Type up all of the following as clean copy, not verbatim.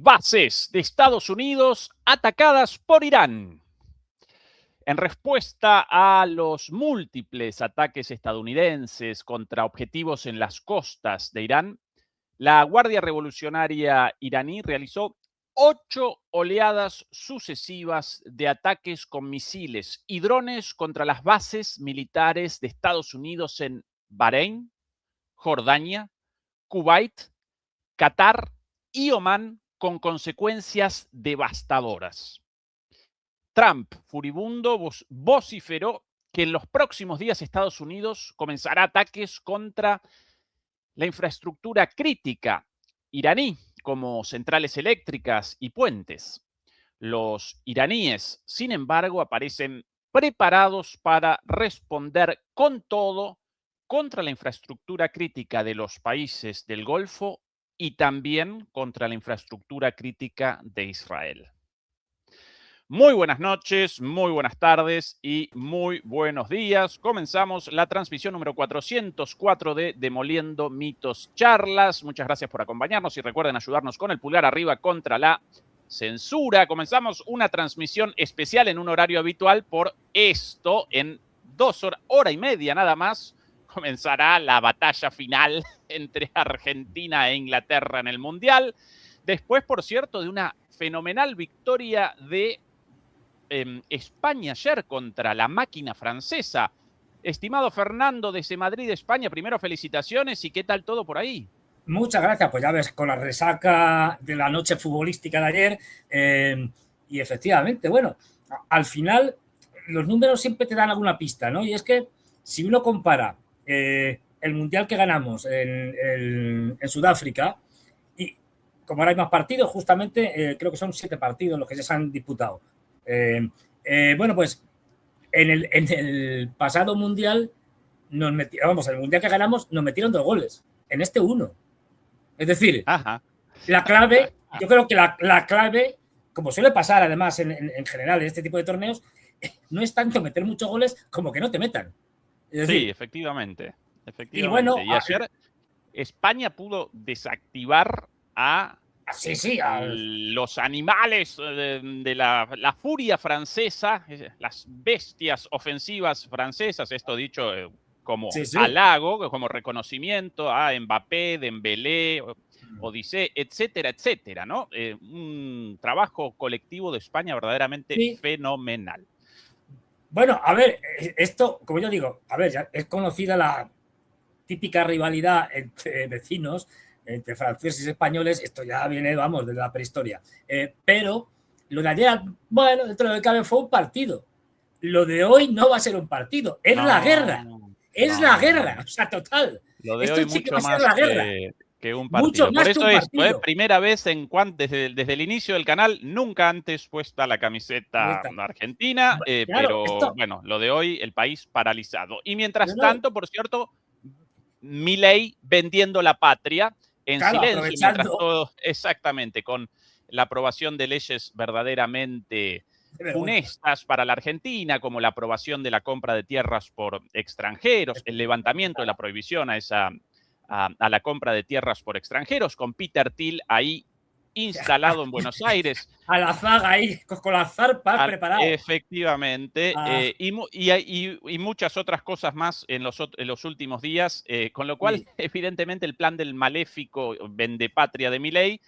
bases de Estados Unidos atacadas por Irán. En respuesta a los múltiples ataques estadounidenses contra objetivos en las costas de Irán, la Guardia Revolucionaria iraní realizó 8 oleadas sucesivas de ataques con misiles y drones contra las bases militares de Estados Unidos en Bahrein, Jordania, Kuwait, Qatar y Omán, con consecuencias devastadoras. Trump, furibundo, vociferó que en los próximos días Estados Unidos comenzará ataques contra la infraestructura crítica iraní, como centrales eléctricas y puentes. Los iraníes, sin embargo, aparecen preparados para responder con todo contra la infraestructura crítica de los países del Golfo y también contra la infraestructura crítica de Israel. Muy buenas noches, muy buenas tardes y muy buenos días. Comenzamos la transmisión número 404 de Demoliendo Mitos Charlas. Muchas gracias por acompañarnos y recuerden ayudarnos con el pulgar arriba contra la censura. Comenzamos una transmisión especial en un horario habitual. Por esto, en 2 horas, hora y media nada más, comenzará la batalla final entre Argentina e Inglaterra en el Mundial. Después, por cierto, de una fenomenal victoria de España ayer contra la máquina francesa. Estimado Fernando desde Madrid, España, primero felicitaciones y ¿qué tal todo por ahí? Muchas gracias, pues ya ves, con la resaca de la noche futbolística de ayer y efectivamente, bueno, al final los números siempre te dan alguna pista, ¿no? Y es que si uno compara el Mundial que ganamos en Sudáfrica y como ahora hay más partidos, justamente creo que son 7 partidos los que ya se han disputado. Bueno, pues en el pasado Mundial en el Mundial que ganamos nos metieron 2 goles, en este 1. Es decir, la clave, yo creo que la clave, como suele pasar además en general en este tipo de torneos, no es tanto meter muchos goles como que no te metan. Es decir, sí, efectivamente. Y, bueno, y ayer España pudo desactivar a los animales de la furia francesa, las bestias ofensivas francesas, esto dicho como halago, como reconocimiento a Mbappé, Dembélé, Odisé, etcétera, etcétera, ¿no? Un trabajo colectivo de España verdaderamente fenomenal. Bueno, a ver, esto, como yo digo, a ver, ya es conocida la típica rivalidad entre vecinos, entre franceses y españoles, esto ya viene, vamos, desde la prehistoria. Pero lo de ayer, bueno, dentro de lo que cabe fue un partido. Lo de hoy no va a ser un partido, es la guerra. Es la guerra, o sea, total. Lo de esto hoy sí mucho más que un partido. Mucho más Por eso que un partido. Es primera vez desde el inicio del canal, nunca antes puesta la camiseta argentina, claro, pero bueno, lo de hoy, el país paralizado. Y mientras tanto, por cierto, Milei vendiendo la patria en silencio, mientras todo, exactamente, con la aprobación de leyes verdaderamente funestas para la Argentina, como la aprobación de la compra de tierras por extranjeros, el levantamiento de la prohibición a la compra de tierras por extranjeros, con Peter Thiel ahí instalado en Buenos Aires. A la zaga ahí, con las zarpas preparadas. Efectivamente, y muchas otras cosas más en los últimos días, con lo cual, evidentemente, el plan del maléfico vendepatria de Milei,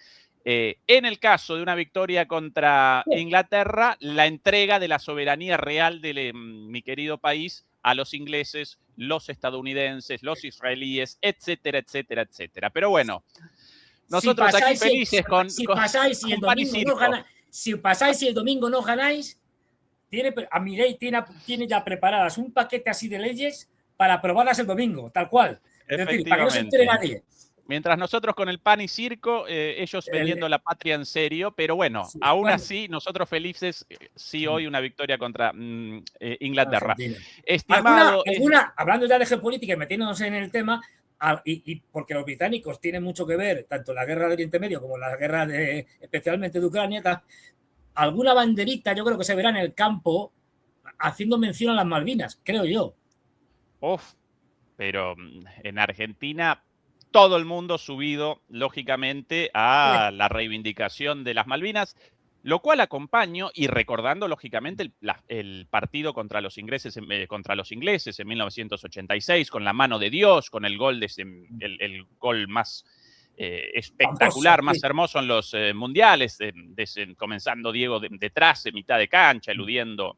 en el caso de una victoria contra Inglaterra, la entrega de la soberanía real de mi querido país a los ingleses, los estadounidenses, los israelíes, etcétera, etcétera, etcétera. Pero bueno, nosotros aquí felices si pasáis y el domingo no ganáis, a Milei tiene ya preparadas un paquete así de leyes para aprobarlas el domingo, tal cual. Es decir, para que no se entere nadie. Mientras nosotros con el pan y circo, ellos vendiendo la patria en serio, pero bueno, aún así, nosotros felices, sí hoy una victoria contra Inglaterra. Estimado, hablando ya de geopolítica y metiéndonos en el tema, y porque los británicos tienen mucho que ver, tanto en la guerra de Oriente Medio como en la guerra especialmente de Ucrania, alguna banderita yo creo que se verá en el campo haciendo mención a las Malvinas, creo yo. Pero en Argentina todo el mundo subido, lógicamente, a la reivindicación de las Malvinas, lo cual acompaño y recordando, lógicamente, el partido contra los ingleses en 1986, con la mano de Dios, con el gol, el gol más espectacular, más hermoso en los mundiales, comenzando Diego detrás, de mitad de cancha, eludiendo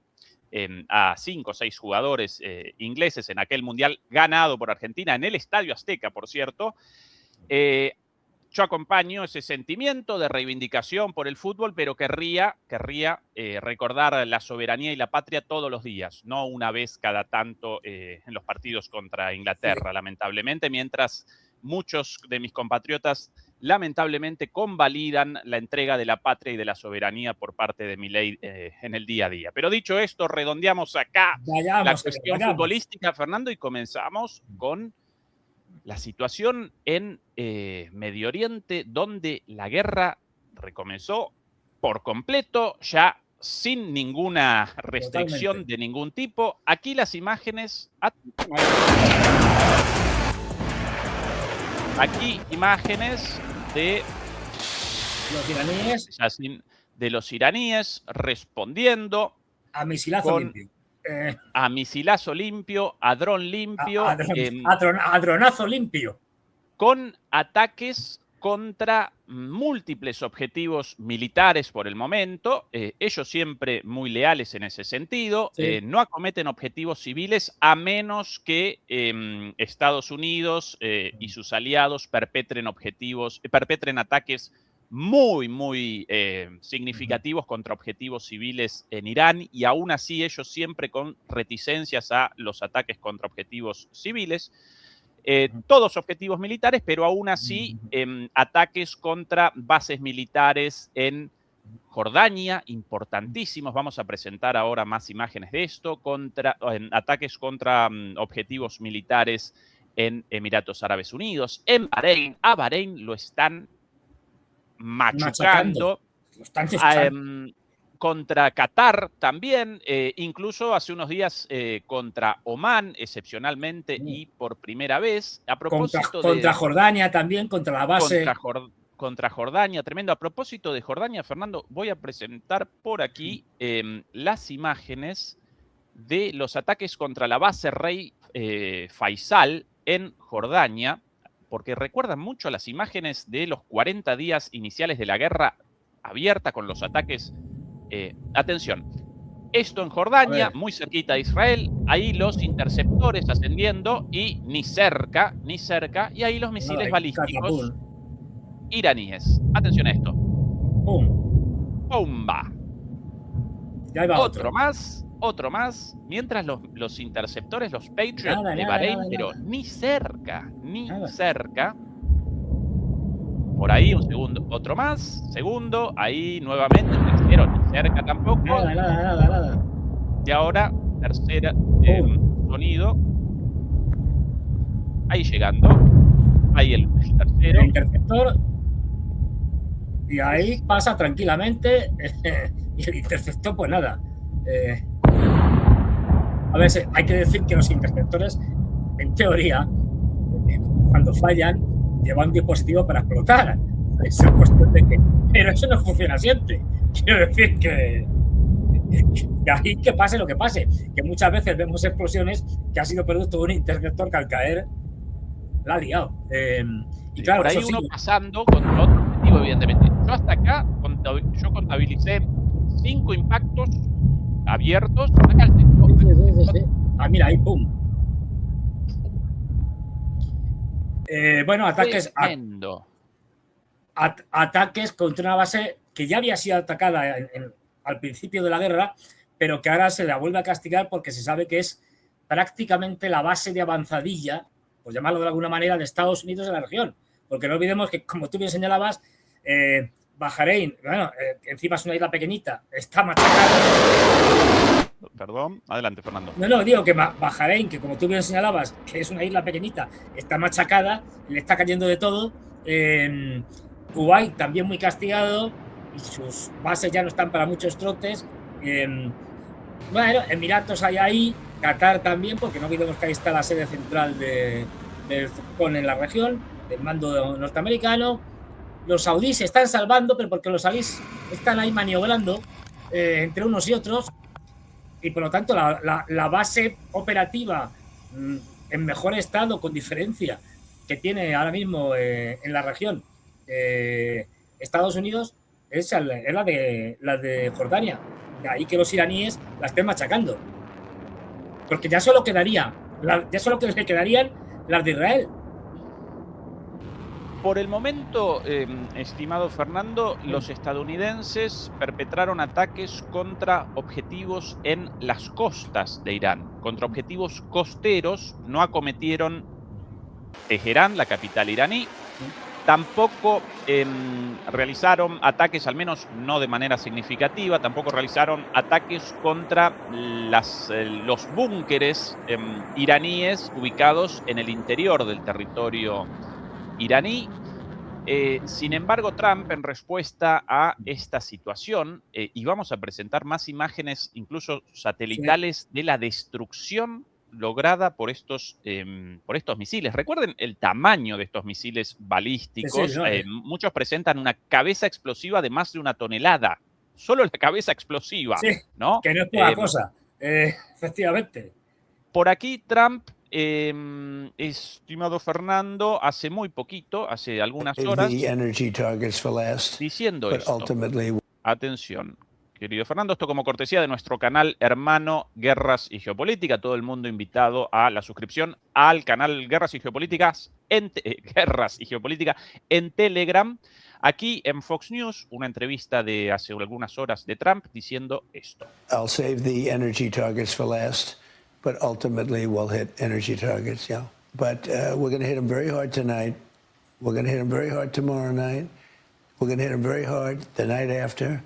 a 5 o 6 jugadores ingleses en aquel mundial ganado por Argentina en el Estadio Azteca, por cierto. Yo acompaño ese sentimiento de reivindicación por el fútbol, pero querría recordar la soberanía y la patria todos los días, no una vez cada tanto en los partidos contra Inglaterra, lamentablemente, mientras muchos de mis compatriotas lamentablemente convalidan la entrega de la patria y de la soberanía por parte de Milei en el día a día. Pero dicho esto, redondeamos acá la cuestión futbolística, Fernando, y comenzamos con la situación en Medio Oriente, donde la guerra recomenzó por completo, ya sin ninguna restricción de ningún tipo. Aquí las imágenes... Aquí imágenes de los iraníes respondiendo a misilazo limpio. A misilazo limpio, a dron limpio. A dronazo limpio. Con ataques contra múltiples objetivos militares por el momento. Ellos siempre muy leales en ese sentido. Sí. No acometen objetivos civiles a menos que Estados Unidos y sus aliados perpetren ataques muy significativos contra objetivos civiles en Irán, y aún así ellos siempre con reticencias a los ataques contra objetivos civiles. Todos objetivos militares, pero aún así ataques contra bases militares en Jordania, importantísimos. Vamos a presentar ahora más imágenes de esto, ataques contra objetivos militares en Emiratos Árabes Unidos, en Bahrein. A Bahrein lo están machucando. Contra Qatar también, incluso hace unos días contra Omán, excepcionalmente y por primera vez. A propósito contra Jordania también, contra la base. Contra Jordania, tremendo. A propósito de Jordania, Fernando, voy a presentar por aquí las imágenes de los ataques contra la base Rey Faisal en Jordania, porque recuerdan mucho las imágenes de los 40 días iniciales de la guerra abierta con los ataques. Atención, esto en Jordania, muy cerquita de Israel, ahí los interceptores ascendiendo y ni cerca, y ahí los misiles balísticos iraníes. Atención a esto. ¡Pumba! Otro más, mientras los interceptores, los Patriots de Bahrein, pero ni cerca. Por ahí, un segundo, otro más, segundo, ahí nuevamente, tercero, ni cerca tampoco. Nada. Y ahora, tercera, sonido. Ahí llegando. Ahí el tercero. El interceptor. Y ahí pasa tranquilamente. Y el interceptor, pues nada. A ver, hay que decir que los interceptores, en teoría, cuando fallan, lleva un dispositivo para explotar. Esa cuestión de que, pero eso no funciona siempre. Quiero decir que ahí que pase lo que pase, que muchas veces vemos explosiones que ha sido producto de un interceptor que al caer la ha liado. Y claro, por ahí uno pasando contra otro objetivo, evidentemente. Yo hasta acá contabilicé 5 impactos abiertos. Acá sí. Ah, mira, ahí, pum. Bueno, ataques contra una base que ya había sido atacada al principio de la guerra, pero que ahora se la vuelve a castigar porque se sabe que es prácticamente la base de avanzadilla, por llamarlo de alguna manera, de Estados Unidos en la región. Porque no olvidemos que, como tú bien señalabas, Bahrein, encima es una isla pequeñita, está machacada. Perdón, adelante, Fernando. No, digo que Bahrein, que como tú bien señalabas, que es una isla pequeñita, está machacada, le está cayendo de todo. Kuwait también muy castigado y sus bases ya no están para muchos trotes. Bueno, Emiratos hay ahí, Qatar también, porque no olvidemos que ahí está la sede central del CEPCON en la región. del mando norteamericano. Los saudíes se están salvando, pero porque los saudíes están ahí maniobrando entre unos y otros, y por lo tanto la base operativa en mejor estado, con diferencia, que tiene ahora mismo en la región Estados Unidos es la de Jordania. De ahí que los iraníes la estén machacando. Porque ya solo quedarían las de Israel. Por el momento, estimado Fernando, los estadounidenses perpetraron ataques contra objetivos en las costas de Irán, contra objetivos costeros, no acometieron Teherán, la capital iraní, tampoco realizaron ataques, al menos no de manera significativa, tampoco realizaron ataques contra los búnkeres iraníes ubicados en el interior del territorio iraní. Sin embargo, Trump, en respuesta a esta situación, y vamos a presentar más imágenes, incluso satelitales, de la destrucción lograda por estos misiles. Recuerden el tamaño de estos misiles balísticos. Muchos presentan una cabeza explosiva de más de 1 tonelada. Solo la cabeza explosiva, ¿no? Que no es poca cosa, efectivamente. Por aquí, Trump, estimado Fernando, hace muy poquito, hace algunas horas, diciendo esto. Atención, querido Fernando, esto como cortesía de nuestro canal hermano Guerras y Geopolítica. Todo el mundo invitado a la suscripción al canal Guerras y Geopolítica en Telegram. Aquí en Fox News, una entrevista de hace algunas horas de Trump diciendo esto. I'll save the energy targets for last, but ultimately we'll hit energy targets, yeah. But we're going to hit them very hard tonight. We're going to hit them very hard tomorrow night. We're going to hit them very hard the night after.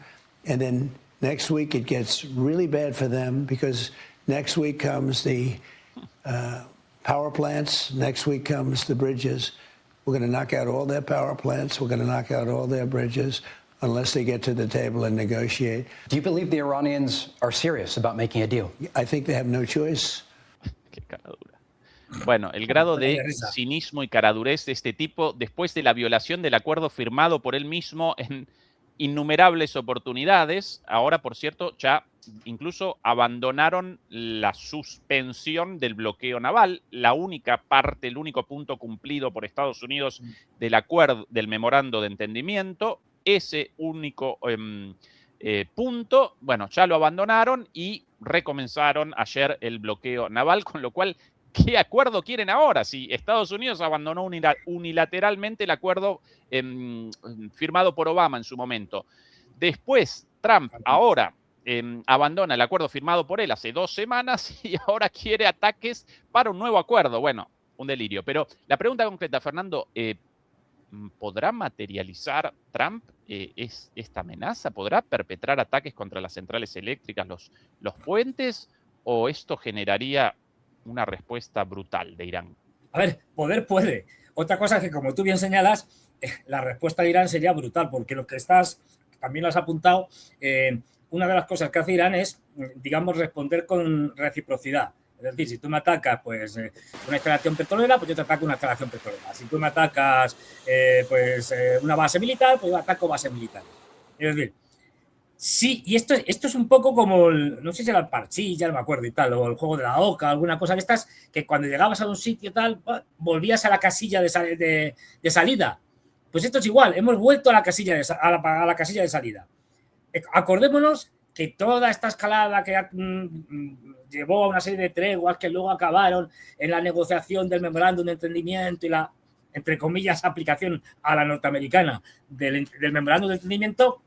And then next week it gets really bad for them because next week comes the power plants. Next week comes the bridges. We're going to knock out all their power plants. We're going to knock out all their bridges unless they get to the table and negotiate. Do you believe the Iranians are serious about making a deal? I think they have no choice. Qué cara dura. Bueno, el grado de cinismo y caradurez de este tipo después de la violación del acuerdo firmado por él mismo en innumerables oportunidades. Ahora, por cierto, ya incluso abandonaron la suspensión del bloqueo naval, la única parte, el único punto cumplido por Estados Unidos del acuerdo, del memorando de entendimiento. Ese único punto, bueno, ya lo abandonaron y recomenzaron ayer el bloqueo naval, con lo cual, ¿qué acuerdo quieren ahora? Si Estados Unidos abandonó unilateralmente el acuerdo firmado por Obama en su momento. Después, Trump ahora abandona el acuerdo firmado por él hace 2 semanas y ahora quiere ataques para un nuevo acuerdo. Bueno, un delirio. Pero la pregunta concreta, Fernando, ¿podrá materializar Trump esta amenaza? ¿Podrá perpetrar ataques contra las centrales eléctricas, los puentes? ¿O esto generaría una respuesta brutal de Irán? A ver, poder puede. Otra cosa es que, como tú bien señalas, la respuesta de Irán sería brutal, porque lo que también lo has apuntado, una de las cosas que hace Irán es, digamos, responder con reciprocidad. Es decir, si tú me atacas pues una instalación petrolera, pues yo te ataco una instalación petrolera. Si tú me atacas una base militar, pues yo ataco base militar. Es decir, sí, y esto es un poco como, no sé si era el parchís, ya no me acuerdo y tal, o el juego de la oca, alguna cosa de estas, que cuando llegabas a un sitio tal, volvías a la casilla de salida. Pues esto es igual, hemos vuelto a la casilla de salida. Acordémonos que toda esta escalada que llevó a una serie de treguas que luego acabaron en la negociación del memorándum de entendimiento y la, entre comillas, aplicación a la norteamericana del memorándum de entendimiento,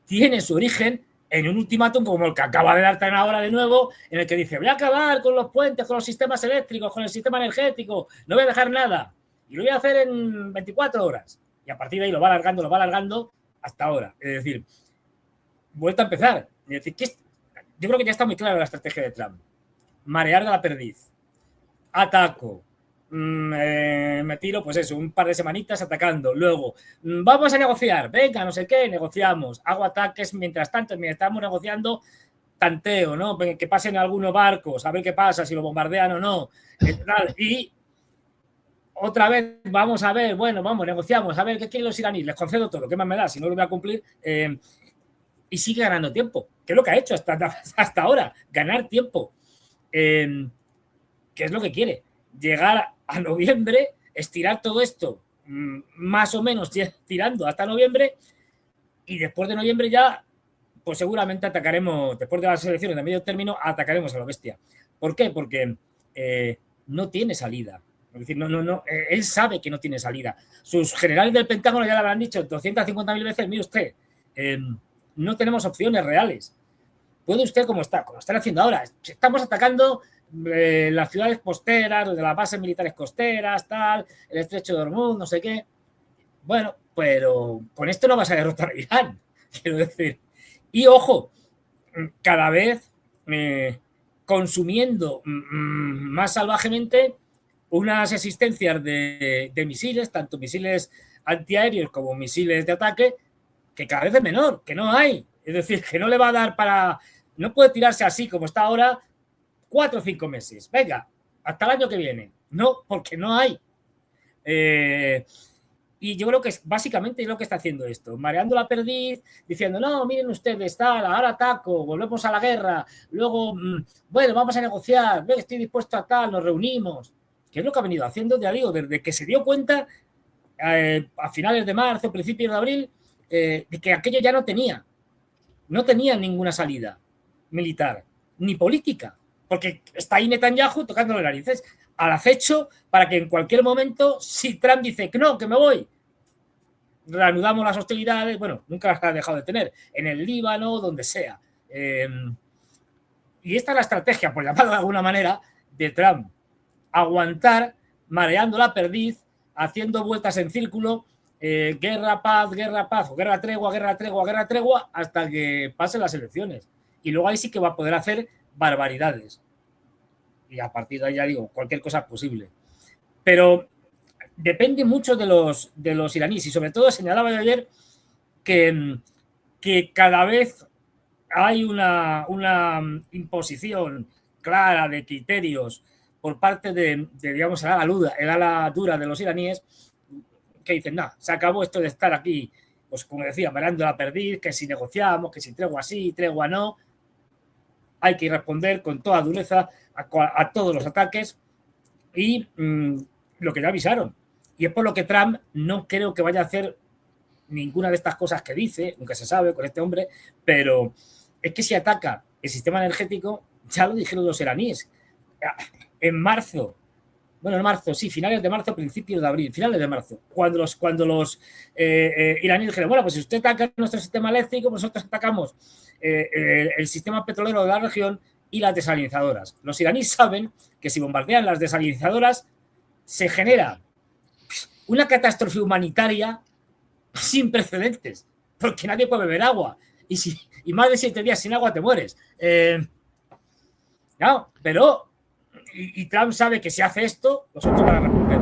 tiene su origen en un ultimátum como el que acaba de dar ahora de nuevo, en el que dice, voy a acabar con los puentes, con los sistemas eléctricos, con el sistema energético, no voy a dejar nada, y lo voy a hacer en 24 horas. Y a partir de ahí lo va alargando hasta ahora. Es decir, vuelta a empezar. Es decir, yo creo que ya está muy clara la estrategia de Trump. Marear de la perdiz. Ataco. Me tiro, pues eso, un par de semanitas atacando. Luego, vamos a negociar. Venga, no sé qué, negociamos. Hago ataques mientras tanto, mientras estamos negociando, tanteo, ¿no? Que pasen algunos barcos, a ver qué pasa, si lo bombardean o no. Y otra vez vamos a ver, bueno, vamos, negociamos, a ver qué quieren los iraníes, les concedo todo, ¿qué más me da? Si no lo voy a cumplir, y sigue ganando tiempo, que es lo que ha hecho hasta ahora, ganar tiempo. ¿Qué es lo que quiere? Llegar a noviembre, estirar todo esto, más o menos tirando hasta noviembre, y después de noviembre ya, pues seguramente atacaremos, después de las elecciones de medio término, atacaremos a la bestia. ¿Por qué? Porque no tiene salida. Es decir, él sabe que no tiene salida. Sus generales del Pentágono ya le habrán dicho 250.000 veces, mire usted, no tenemos opciones reales. Puede usted, como están haciendo ahora, estamos atacando las ciudades costeras, de las bases militares costeras, tal, el estrecho de Hormuz, no sé qué. Bueno, pero con esto no vas a derrotar a Irán, quiero decir. Y ojo, cada vez consumiendo más salvajemente unas existencias de misiles, tanto misiles antiaéreos como misiles de ataque, que cada vez es menor, que no hay. Es decir, que no le va a dar para... No puede tirarse así como está ahora 4 o 5 meses. Venga, hasta el año que viene. No, porque no hay. Y yo creo que básicamente es lo que está haciendo esto, mareando la perdiz, diciendo, no, miren ustedes, tal, ahora ataco, volvemos a la guerra, luego, bueno, vamos a negociar, estoy dispuesto a tal, nos reunimos. Que es lo que ha venido haciendo, ya digo, desde que se dio cuenta a finales de marzo, principios de abril, de que aquello ya no tenía ninguna salida militar, ni política, porque está ahí Netanyahu tocando las narices al acecho para que en cualquier momento, si Trump dice que no, que me voy, reanudamos las hostilidades, bueno, nunca las ha dejado de tener, en el Líbano, donde sea. Y esta es la estrategia, por llamarlo de alguna manera, de Trump. Aguantar, mareando la perdiz, haciendo vueltas en círculo, guerra, paz, o guerra, tregua, hasta que pasen las elecciones. Y luego ahí sí que va a poder hacer barbaridades. Y a partir de ahí, ya digo, cualquier cosa es posible. Pero depende mucho de los iraníes. Y sobre todo señalaba yo ayer que cada vez hay una imposición clara de criterios por parte de digamos, el ala dura de los iraníes, que dicen, no, se acabó esto de estar aquí, pues como decía, mareando la perdiz, que si negociamos, que si tregua sí, tregua no. Hay que responder con toda dureza a todos los ataques y lo que ya avisaron. Y es por lo que Trump no creo que vaya a hacer ninguna de estas cosas que dice, nunca se sabe con este hombre, pero es que si ataca el sistema energético, ya lo dijeron los iraníes. En marzo, finales de marzo, principios de abril, finales de marzo, cuando los iraníes dijeron, bueno, pues si usted ataca nuestro sistema eléctrico, pues nosotros atacamos el sistema petrolero de la región y las desalinizadoras. Los iraníes saben que si bombardean las desalinizadoras se genera una catástrofe humanitaria sin precedentes, porque nadie puede beber agua y más de 7 días sin agua te mueres. No, pero y Trump sabe que si hace esto, los otros van a responder.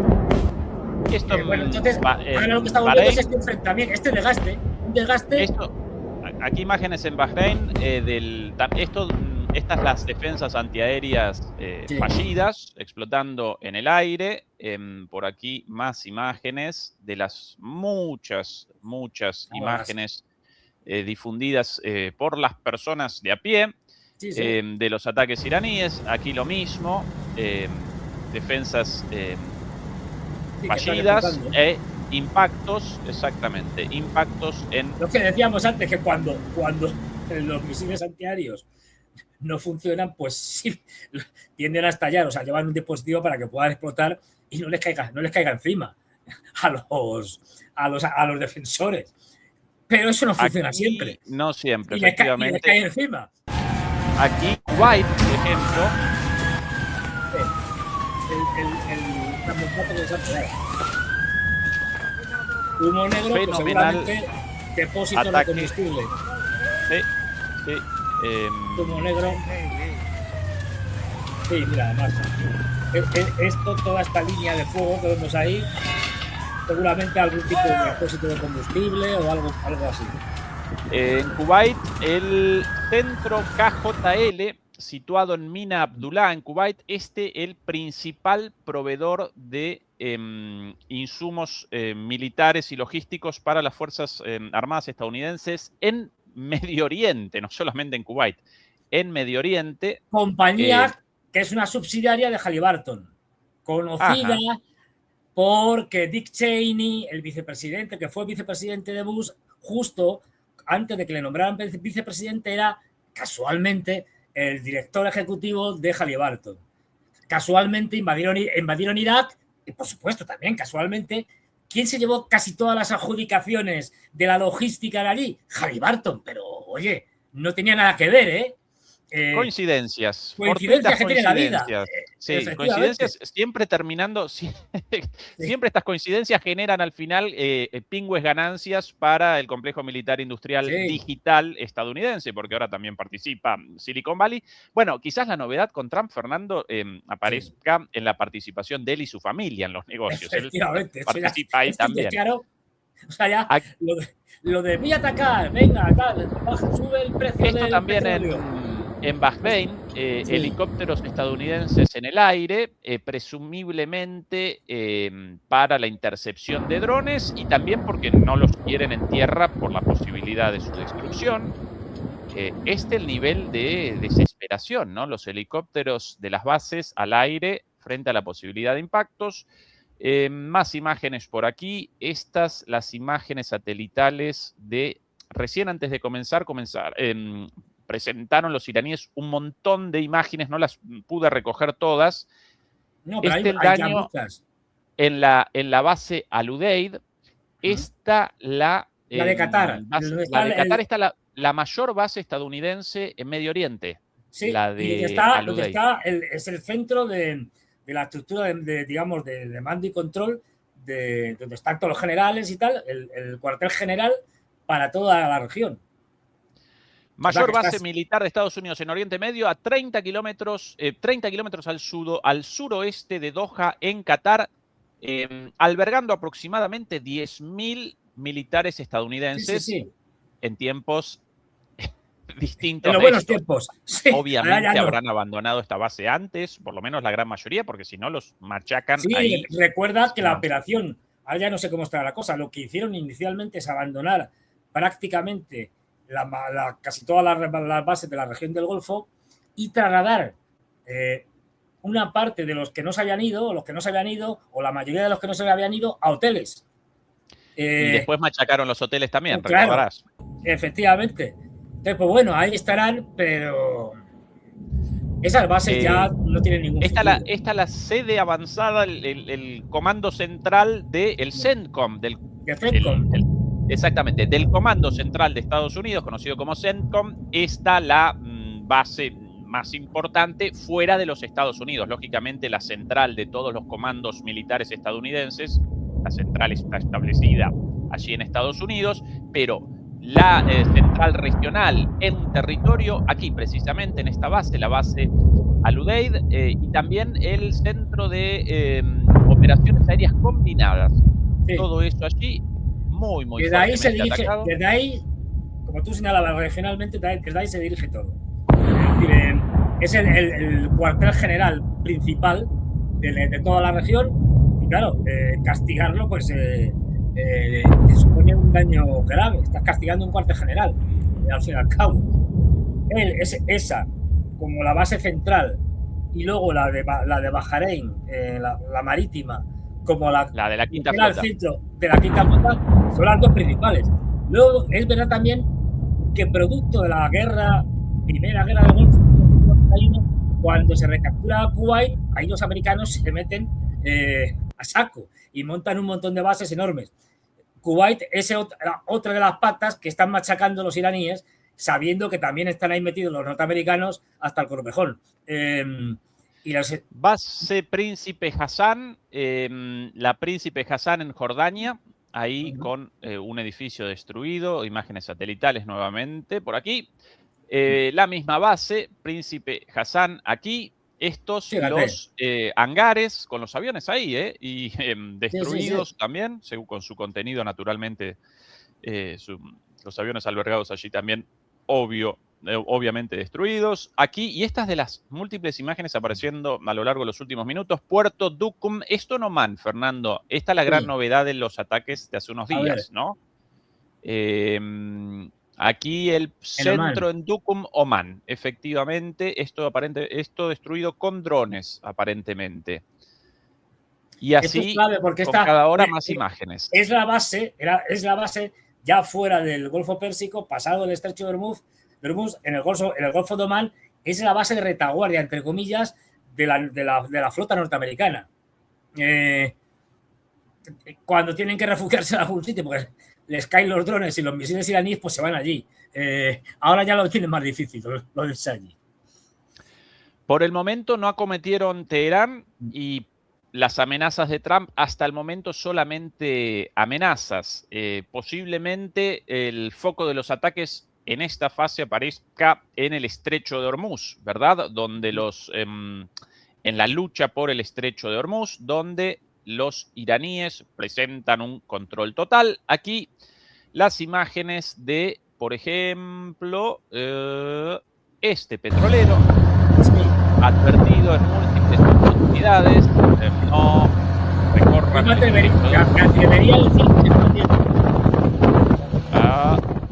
Bueno, entonces, ahora lo que estamos viendo es este enfrentamiento, este desgaste. Aquí imágenes en Bahrein estas las defensas antiaéreas fallidas, explotando en el aire. Por aquí más imágenes de las muchas imágenes difundidas por las personas de a pie. Sí. De los ataques iraníes, aquí lo mismo, defensas fallidas e impactos, exactamente, impactos en... Lo que decíamos antes, que cuando los misiles antiaéreos no funcionan, pues sí, tienden a estallar, o sea, llevan un dispositivo para que puedan explotar y no les caiga encima a los defensores. Pero eso no funciona aquí, siempre. No siempre, y efectivamente. Les cae encima. Aquí, Kuwait, por ejemplo. Humo negro, pues seguramente depósito de combustible. Sí. Humo negro. Sí, mira, además. Toda esta línea de fuego que vemos ahí, seguramente algún tipo de depósito de combustible o algo así. En Kuwait, el centro KJL situado en Mina Abdullah, en Kuwait, el principal proveedor de insumos militares y logísticos para las Fuerzas Armadas estadounidenses en Medio Oriente, no solamente en Kuwait, en Medio Oriente. Compañía que es una subsidiaria de Halliburton, conocida porque Dick Cheney, el vicepresidente, que fue vicepresidente de Bush, justo antes de que le nombraran vicepresidente, era casualmente el director ejecutivo de Halliburton. Casualmente invadieron Irak y, por supuesto, también casualmente, ¿quién se llevó casi todas las adjudicaciones de la logística de allí? Halliburton, pero oye, no tenía nada que ver, ¿eh? Coincidencias. Coincidencias que tiene la vida. Sí, coincidencias siempre terminando. Siempre estas coincidencias generan al final pingües ganancias para el complejo militar industrial digital estadounidense, porque ahora también participa Silicon Valley. Bueno, quizás la novedad con Trump, Fernando, aparezca en la participación de él y su familia en los negocios. Efectivamente, él participa ahí también. Claro. O sea, ya lo de voy a atacar, venga, tal, sube el precio esto del también petróleo. En Bahrein, helicópteros estadounidenses en el aire, presumiblemente para la intercepción de drones y también porque no los quieren en tierra por la posibilidad de su destrucción. El nivel de desesperación, ¿no? Los helicópteros de las bases al aire frente a la posibilidad de impactos. Más imágenes por aquí. Las imágenes satelitales de recién antes de comenzar. Presentaron los iraníes un montón de imágenes, no las pude recoger todas. No, pero el daño en la base Al-Udeid. La de Qatar. Qatar está la mayor base estadounidense en Medio Oriente. Sí, la de donde está es el centro de la estructura digamos, de mando y control, de donde están todos los generales y tal, el cuartel general para toda la región. Mayor base militar de Estados Unidos en Oriente Medio, a 30 kilómetros al suroeste de Doha, en Qatar, albergando aproximadamente 10.000 militares estadounidenses en tiempos distintos. En los buenos tiempos. Sí, obviamente habrán abandonado esta base antes, por lo menos la gran mayoría, porque si no los machacan ahí. Recuerda que la operación, ahora ya no sé cómo está la cosa, lo que hicieron inicialmente es abandonar prácticamente casi todas las bases de la región del Golfo y trasladar una parte de los que no se habían ido, o la mayoría de los que no se habían ido, a hoteles. Y después machacaron los hoteles también, claro, recordarás. Efectivamente. Entonces, pues bueno, ahí estarán, pero esas bases ya no tienen ningún futuro. Esta es la sede avanzada, el comando central del CENTCOM, exactamente, del Comando Central de Estados Unidos, conocido como CENTCOM. Está la base más importante fuera de los Estados Unidos. Lógicamente, la central de todos los comandos militares estadounidenses, la central está establecida allí en Estados Unidos, pero la central regional en un territorio, aquí precisamente en esta base, la base Al-Udeid, y también el centro de operaciones aéreas combinadas. Todo eso allí, muy desde ahí se dirige, atacado. Desde ahí, como tú señalabas regionalmente, desde ahí se dirige todo. Es el cuartel general principal de toda la región y claro, castigarlo pues supone un daño grave. Estás castigando un cuartel general, al fin y al cabo. Esa, como la base central, y luego la de Bahrein, la marítima, como la de la quinta flota. Centro de la quinta flota, son las dos principales. Luego, es verdad también que producto de la primera guerra del Golfo, cuando se recaptura Kuwait, ahí los americanos se meten a saco y montan un montón de bases enormes. Kuwait es otra de las patas que están machacando los iraníes, sabiendo que también están ahí metidos los norteamericanos hasta el corvejón. Base Príncipe Hassan, la Príncipe Hassan en Jordania, ahí con un edificio destruido, imágenes satelitales nuevamente por aquí. La misma base, Príncipe Hassan aquí. Los hangares con los aviones ahí, y destruidos también, con su contenido naturalmente, los aviones albergados allí también, obvio, obviamente destruidos. Aquí, y estas de las múltiples imágenes apareciendo a lo largo de los últimos minutos, Puerto Duqm, esto en Omán, Fernando. Esta es la gran novedad de los ataques de hace unos días, ¿no? Aquí el centro en Duqm, Omán, efectivamente, esto destruido con drones, aparentemente. Y así, esto es clave porque con cada hora más imágenes. Es la base ya fuera del Golfo Pérsico, pasado el estrecho de Hormuz, en el Golfo de Omán, es la base de retaguardia, entre comillas, de la flota norteamericana. Cuando tienen que refugiarse en algún sitio, porque les caen los drones y los misiles iraníes, pues se van allí. Ahora ya lo tienen más difícil, lo de allí. Por el momento no acometieron Teherán y las amenazas de Trump hasta el momento solamente amenazas. Posiblemente el foco de los ataques en esta fase aparezca en el estrecho de Hormuz, ¿verdad? Donde en la lucha por el estrecho de Hormuz, donde los iraníes presentan un control total. Aquí las imágenes de, por ejemplo, este petrolero advertido en múltiples oportunidades, no recorran. Me atrevería a decir que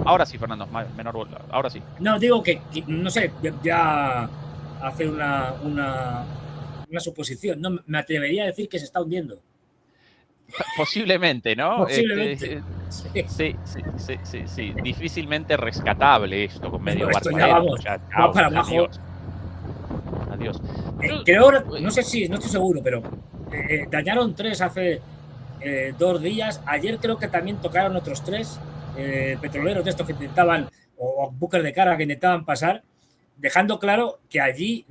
ahora sí, Fernando, menor vuelta. Ahora sí. No, digo que no sé, ya hacer una suposición. No, me atrevería a decir que se está hundiendo. Posiblemente, ¿no? Posiblemente. Sí. Difícilmente rescatable esto con medio barco. Ya vamos, va para abajo. Adiós. Creo, no estoy seguro, pero dañaron 3 hace 2 días. Ayer creo que también tocaron otros 3 petroleros de estos que intentaban, o buques de carga que intentaban pasar, dejando claro que allí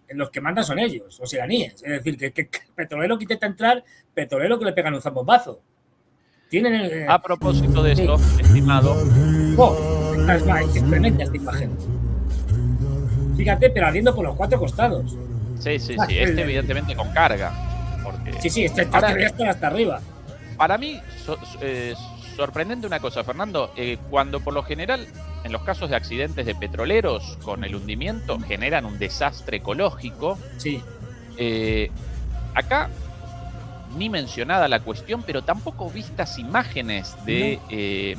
los que mandan son ellos, los iraníes. Es decir, que petrolero que intenta entrar, petrolero que le pegan un zambombazo. Tienen a propósito de esto, estimado. Es tremenda esta imagen. Fíjate, pero ardiendo por los 4 costados. Sí. Este evidentemente con carga. Porque... Sí, este está hasta arriba. Para mí, sorprendente una cosa, Fernando. Cuando por lo general, en los casos de accidentes de petroleros con el hundimiento, generan un desastre ecológico. Sí. Acá, ni mencionada la cuestión, pero tampoco vistas imágenes de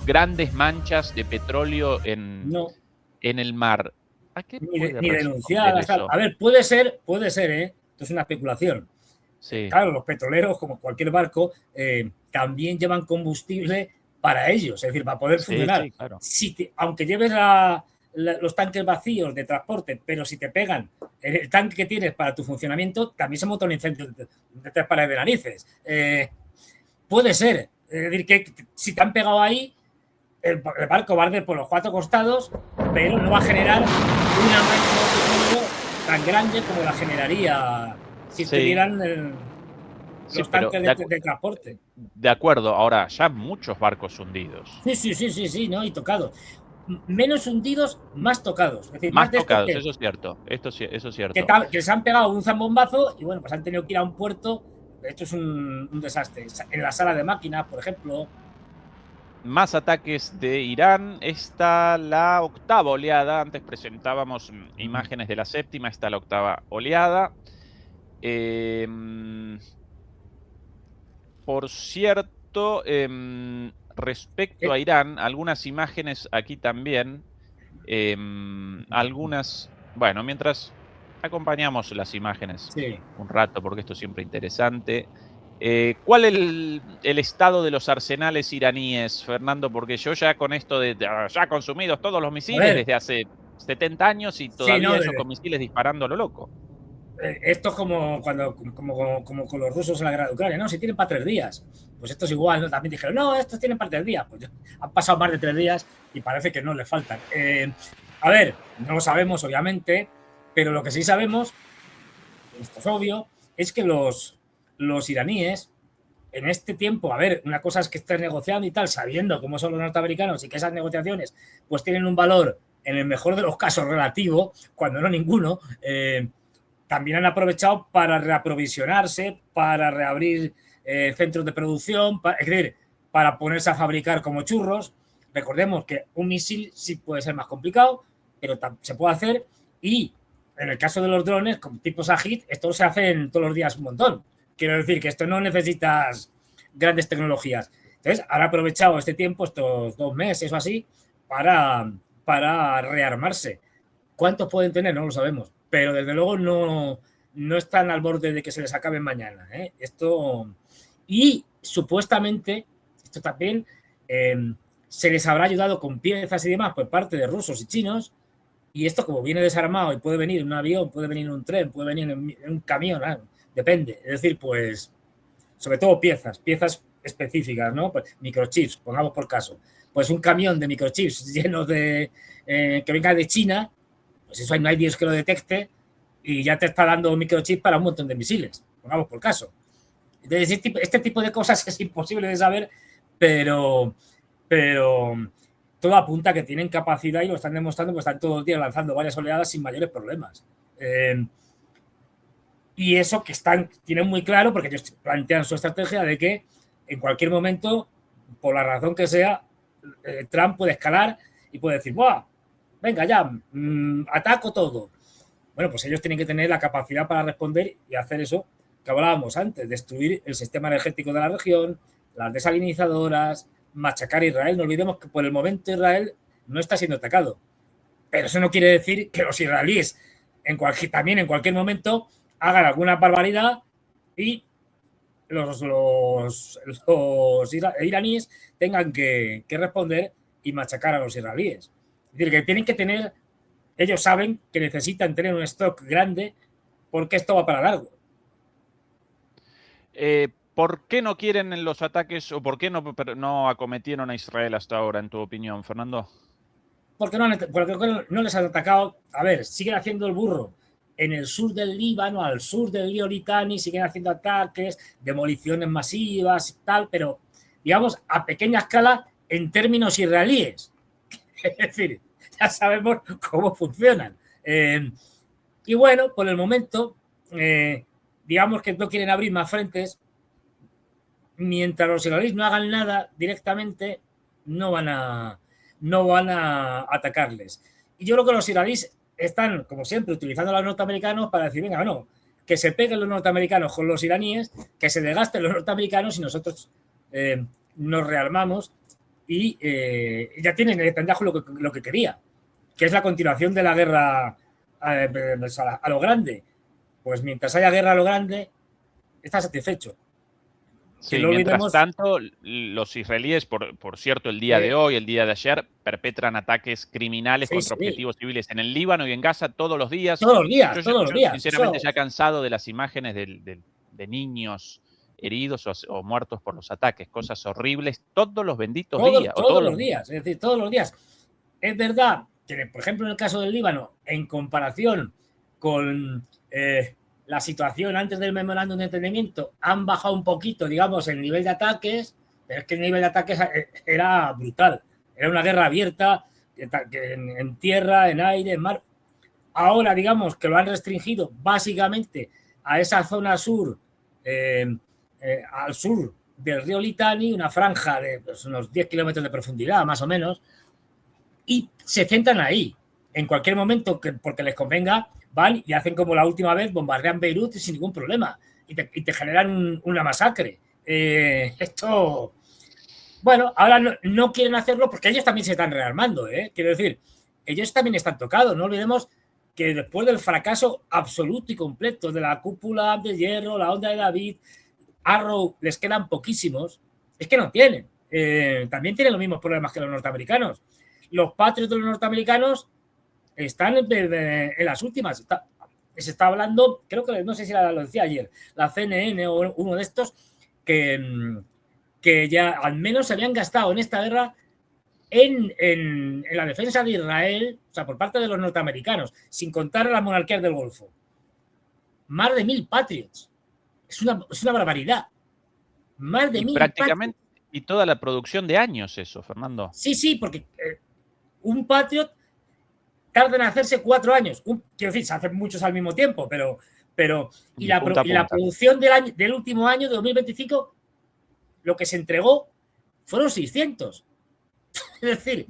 grandes manchas de petróleo en el mar. ¿A qué ni denunciadas. A ver, puede ser, ¿eh? Esto es una especulación. Sí. Claro, los petroleros, como cualquier barco, también llevan combustible para ellos, es decir, para poder funcionar. Sí, claro. Aunque lleves los tanques vacíos de transporte, pero si te pegan el tanque que tienes para tu funcionamiento, también se monta un incendio de 3 pares de narices. Puede ser. Es decir, que si te han pegado ahí, el barco va a arder por los 4 costados, pero no va a generar una mancha tan grande como la generaría si estuvieran los tanques de transporte. De acuerdo, ahora ya muchos barcos hundidos. Sí, ¿no? Y tocados. Menos hundidos, más tocados. Es decir, más tocados, eso es cierto. Eso es cierto. Que se han pegado un zambombazo y bueno, pues han tenido que ir a un puerto. Esto es un desastre. En la sala de máquinas, por ejemplo. Más ataques de Irán. Esta la 8ª oleada. Antes presentábamos imágenes de la 7ª. Esta la 8ª oleada. Por cierto, respecto a Irán, algunas imágenes aquí también. Algunas. Bueno, mientras acompañamos las imágenes un rato, porque esto es siempre interesante. ¿Cuál es el estado de los arsenales iraníes, Fernando? Porque yo ya con esto de ya consumidos todos los misiles desde hace 70 años y todavía ellos con misiles disparando a lo loco. Esto es como con los rusos en la guerra de Ucrania, ¿no? Si tienen para 3 días. Pues esto es igual, ¿no? También dijeron, no, estos tienen para 3 días. Pues han pasado más de 3 días y parece que no les faltan. A ver, no lo sabemos, obviamente, pero lo que sí sabemos, esto es obvio, es que los iraníes, en este tiempo, a ver, una cosa es que estén negociando y tal, sabiendo cómo son los norteamericanos y que esas negociaciones pues tienen un valor, en el mejor de los casos, relativo, cuando no ninguno, también han aprovechado para reaprovisionarse, para reabrir centros de producción, es decir, para ponerse a fabricar como churros. Recordemos que un misil sí puede ser más complicado, pero se puede hacer. Y en el caso de los drones, como tipo Shahid, esto se hace todos los días un montón. Quiero decir que esto no necesitas grandes tecnologías. Entonces, han aprovechado este tiempo, estos 2 meses o así, para rearmarse. ¿Cuántos pueden tener? No lo sabemos. Pero desde luego no están al borde de que se les acabe mañana. Esto. Y supuestamente, esto también se les habrá ayudado con piezas y demás por parte de rusos y chinos. Y esto, como viene desarmado y puede venir en un avión, puede venir en un tren, puede venir en un camión, depende. Es decir, pues, sobre todo piezas específicas, ¿no? Pues, microchips, pongamos por caso. Pues un camión de microchips lleno de que venga de China, pues eso no hay Dios que lo detecte y ya te está dando microchips para un montón de misiles, pongamos por caso. Entonces, este tipo de cosas es imposible de saber, pero todo apunta a que tienen capacidad y lo están demostrando, pues están todos los días lanzando varias oleadas sin mayores problemas. Y eso que tienen muy claro, porque ellos plantean su estrategia de que en cualquier momento, por la razón que sea, Trump puede escalar y puede decir, ¡buah! Venga ya, ataco todo. Bueno, pues ellos tienen que tener la capacidad para responder y hacer eso que hablábamos antes, destruir el sistema energético de la región, las desalinizadoras, machacar a Israel. No olvidemos que por el momento Israel no está siendo atacado. Pero eso no quiere decir que los israelíes también en cualquier momento hagan alguna barbaridad y los iraníes tengan que responder y machacar a los israelíes. Es decir, que tienen que tener, ellos saben que necesitan tener un stock grande porque esto va para largo. ¿Por qué no quieren los ataques o por qué no acometieron a Israel hasta ahora, en tu opinión, Fernando? Porque no les han atacado. A ver, siguen haciendo el burro en el sur del Líbano, al sur del río Litani, siguen haciendo ataques, demoliciones masivas y tal, pero digamos a pequeña escala en términos israelíes. Es decir, ya sabemos cómo funcionan. Y bueno, por el momento, digamos que no quieren abrir más frentes. Mientras los israelíes no hagan nada directamente, no van a atacarles. Y yo creo que los israelíes están, como siempre, utilizando a los norteamericanos para decir, venga, bueno, que se peguen los norteamericanos con los iraníes, que se desgasten los norteamericanos y nosotros nos rearmamos y ya tienen Netanyahu lo que quería, que es la continuación de la guerra a lo grande. Pues mientras haya guerra a lo grande, está satisfecho. Sí, no mientras tanto, los israelíes, por cierto, el día de hoy, el día de ayer, perpetran ataques criminales contra objetivos civiles en el Líbano y en Gaza todos los días. Todos los días. Sinceramente, ya cansado de las imágenes de niños heridos o muertos por los ataques. Cosas horribles todos los benditos días. Todos los días, es decir, todos los días. Es verdad que, por ejemplo, en el caso del Líbano, en comparación con la situación antes del memorándum de entendimiento, han bajado un poquito, digamos, el nivel de ataques, pero es que el nivel de ataques era brutal. Era una guerra abierta, en tierra, en aire, en mar. Ahora, digamos, que lo han restringido básicamente a esa zona sur, al sur del río Litani, una franja de pues, unos 10 kilómetros de profundidad, más o menos, y se centran ahí. En cualquier momento, porque les convenga, van y hacen como la última vez, bombardean Beirut sin ningún problema y te generan una masacre. Esto, bueno, ahora no quieren hacerlo porque ellos también se están rearmando, quiero decir, ellos también están tocados. No olvidemos que después del fracaso absoluto y completo de la cúpula de hierro, la onda de David, Arrow, les quedan poquísimos, es que no tienen. También tienen los mismos problemas que los norteamericanos. Los patriots de los norteamericanos están en las últimas. Se está hablando, creo que no sé si lo decía ayer, la CNN o uno de estos, que ya al menos se habían gastado en esta guerra en la defensa de Israel, o sea, por parte de los norteamericanos, sin contar a las monarquías del Golfo. Más de 1.000 patriots. Es una barbaridad. Más de 1.000 prácticamente patriots. Y toda la producción de años eso, Fernando. Sí, porque un patriot tarda en hacerse 4 años. Quiero decir, se hacen muchos al mismo tiempo, pero y la producción del último año, de 2025, lo que se entregó fueron 600. Es decir,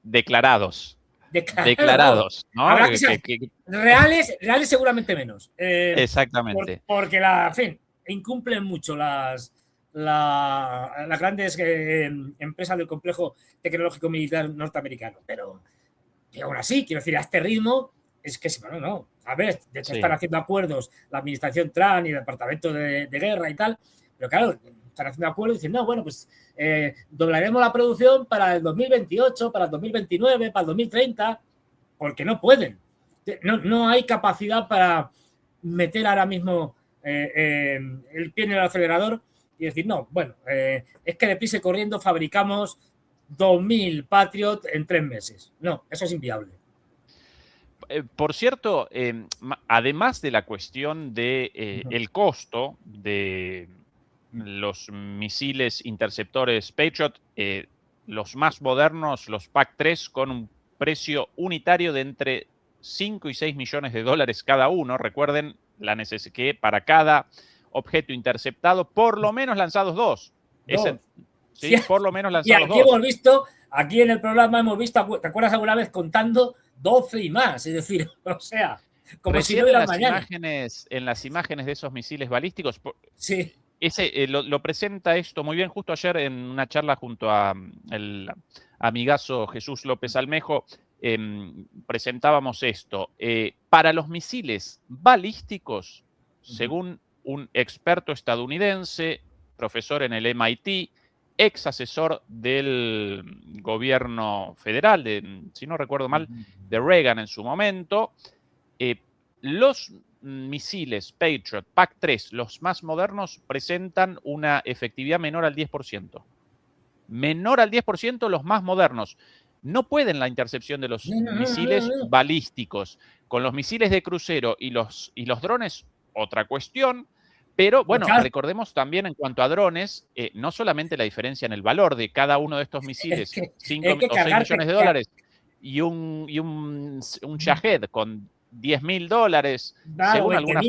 declarados. declarados. Declarados, ¿no? Habrá que ser reales seguramente menos. Exactamente. Porque en fin, incumplen mucho las grandes empresas del complejo tecnológico militar norteamericano. Pero aún así, quiero decir, a este ritmo, es que, bueno, no. A ver, de hecho, están haciendo acuerdos la administración Trump y el Departamento de Guerra y tal, pero claro, están haciendo acuerdos y dicen, no, bueno, pues doblaremos la producción para el 2028, para el 2029, para el 2030, porque no pueden. No hay capacidad para meter ahora mismo el pie en el acelerador y decir, no, bueno, es que deprisa y corriendo fabricamos 2.000 Patriot en 3 meses. No, eso es inviable. Por cierto, además de la cuestión de el costo de los misiles interceptores Patriot, los más modernos, los PAC-3, con un precio unitario de entre 5 y 6 millones de dólares cada uno. Recuerden que para cada objeto interceptado, por lo menos lanzados dos. Sí, por lo menos lanzados dos. Y aquí hemos visto, aquí en el programa hemos visto, ¿te acuerdas alguna vez contando 12 y más? Es decir, o sea, como recién si no hubiera mañana. En las imágenes de esos misiles balísticos, sí. Lo presenta esto muy bien. Justo ayer en una charla junto a el amigazo Jesús López Almejo, presentábamos esto. Para los misiles balísticos, según un experto estadounidense, profesor en el MIT, ex asesor del gobierno federal, si no recuerdo mal, de Reagan en su momento, los misiles Patriot PAC-3, los más modernos, presentan una efectividad menor al 10%. Menor al 10% los más modernos. No pueden la intercepción de los misiles balísticos. Con los misiles de crucero y los drones, otra cuestión. Pero bueno, recordemos también en cuanto a drones, no solamente la diferencia en el valor de cada uno de estos misiles, 5 o 6 millones de dólares, y un Shahed con $10.000, según algunas.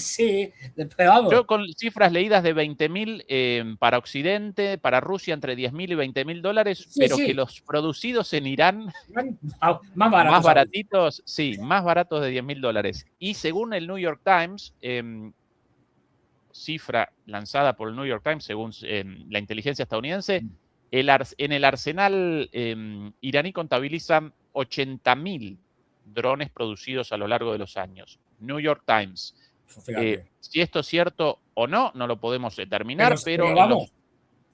Sí, pero vamos. Yo con cifras leídas de 20.000 para Occidente, para Rusia entre $10.000 y $20.000, sí, pero sí, que los producidos en Irán más baratitos, sí, más baratos de $10.000. Y según el New York Times, cifra lanzada por el New York Times, según la inteligencia estadounidense, en el arsenal iraní contabilizan 80.000 drones producidos a lo largo de los años. New York Times. Si esto es cierto o no, no lo podemos determinar, pero vamos,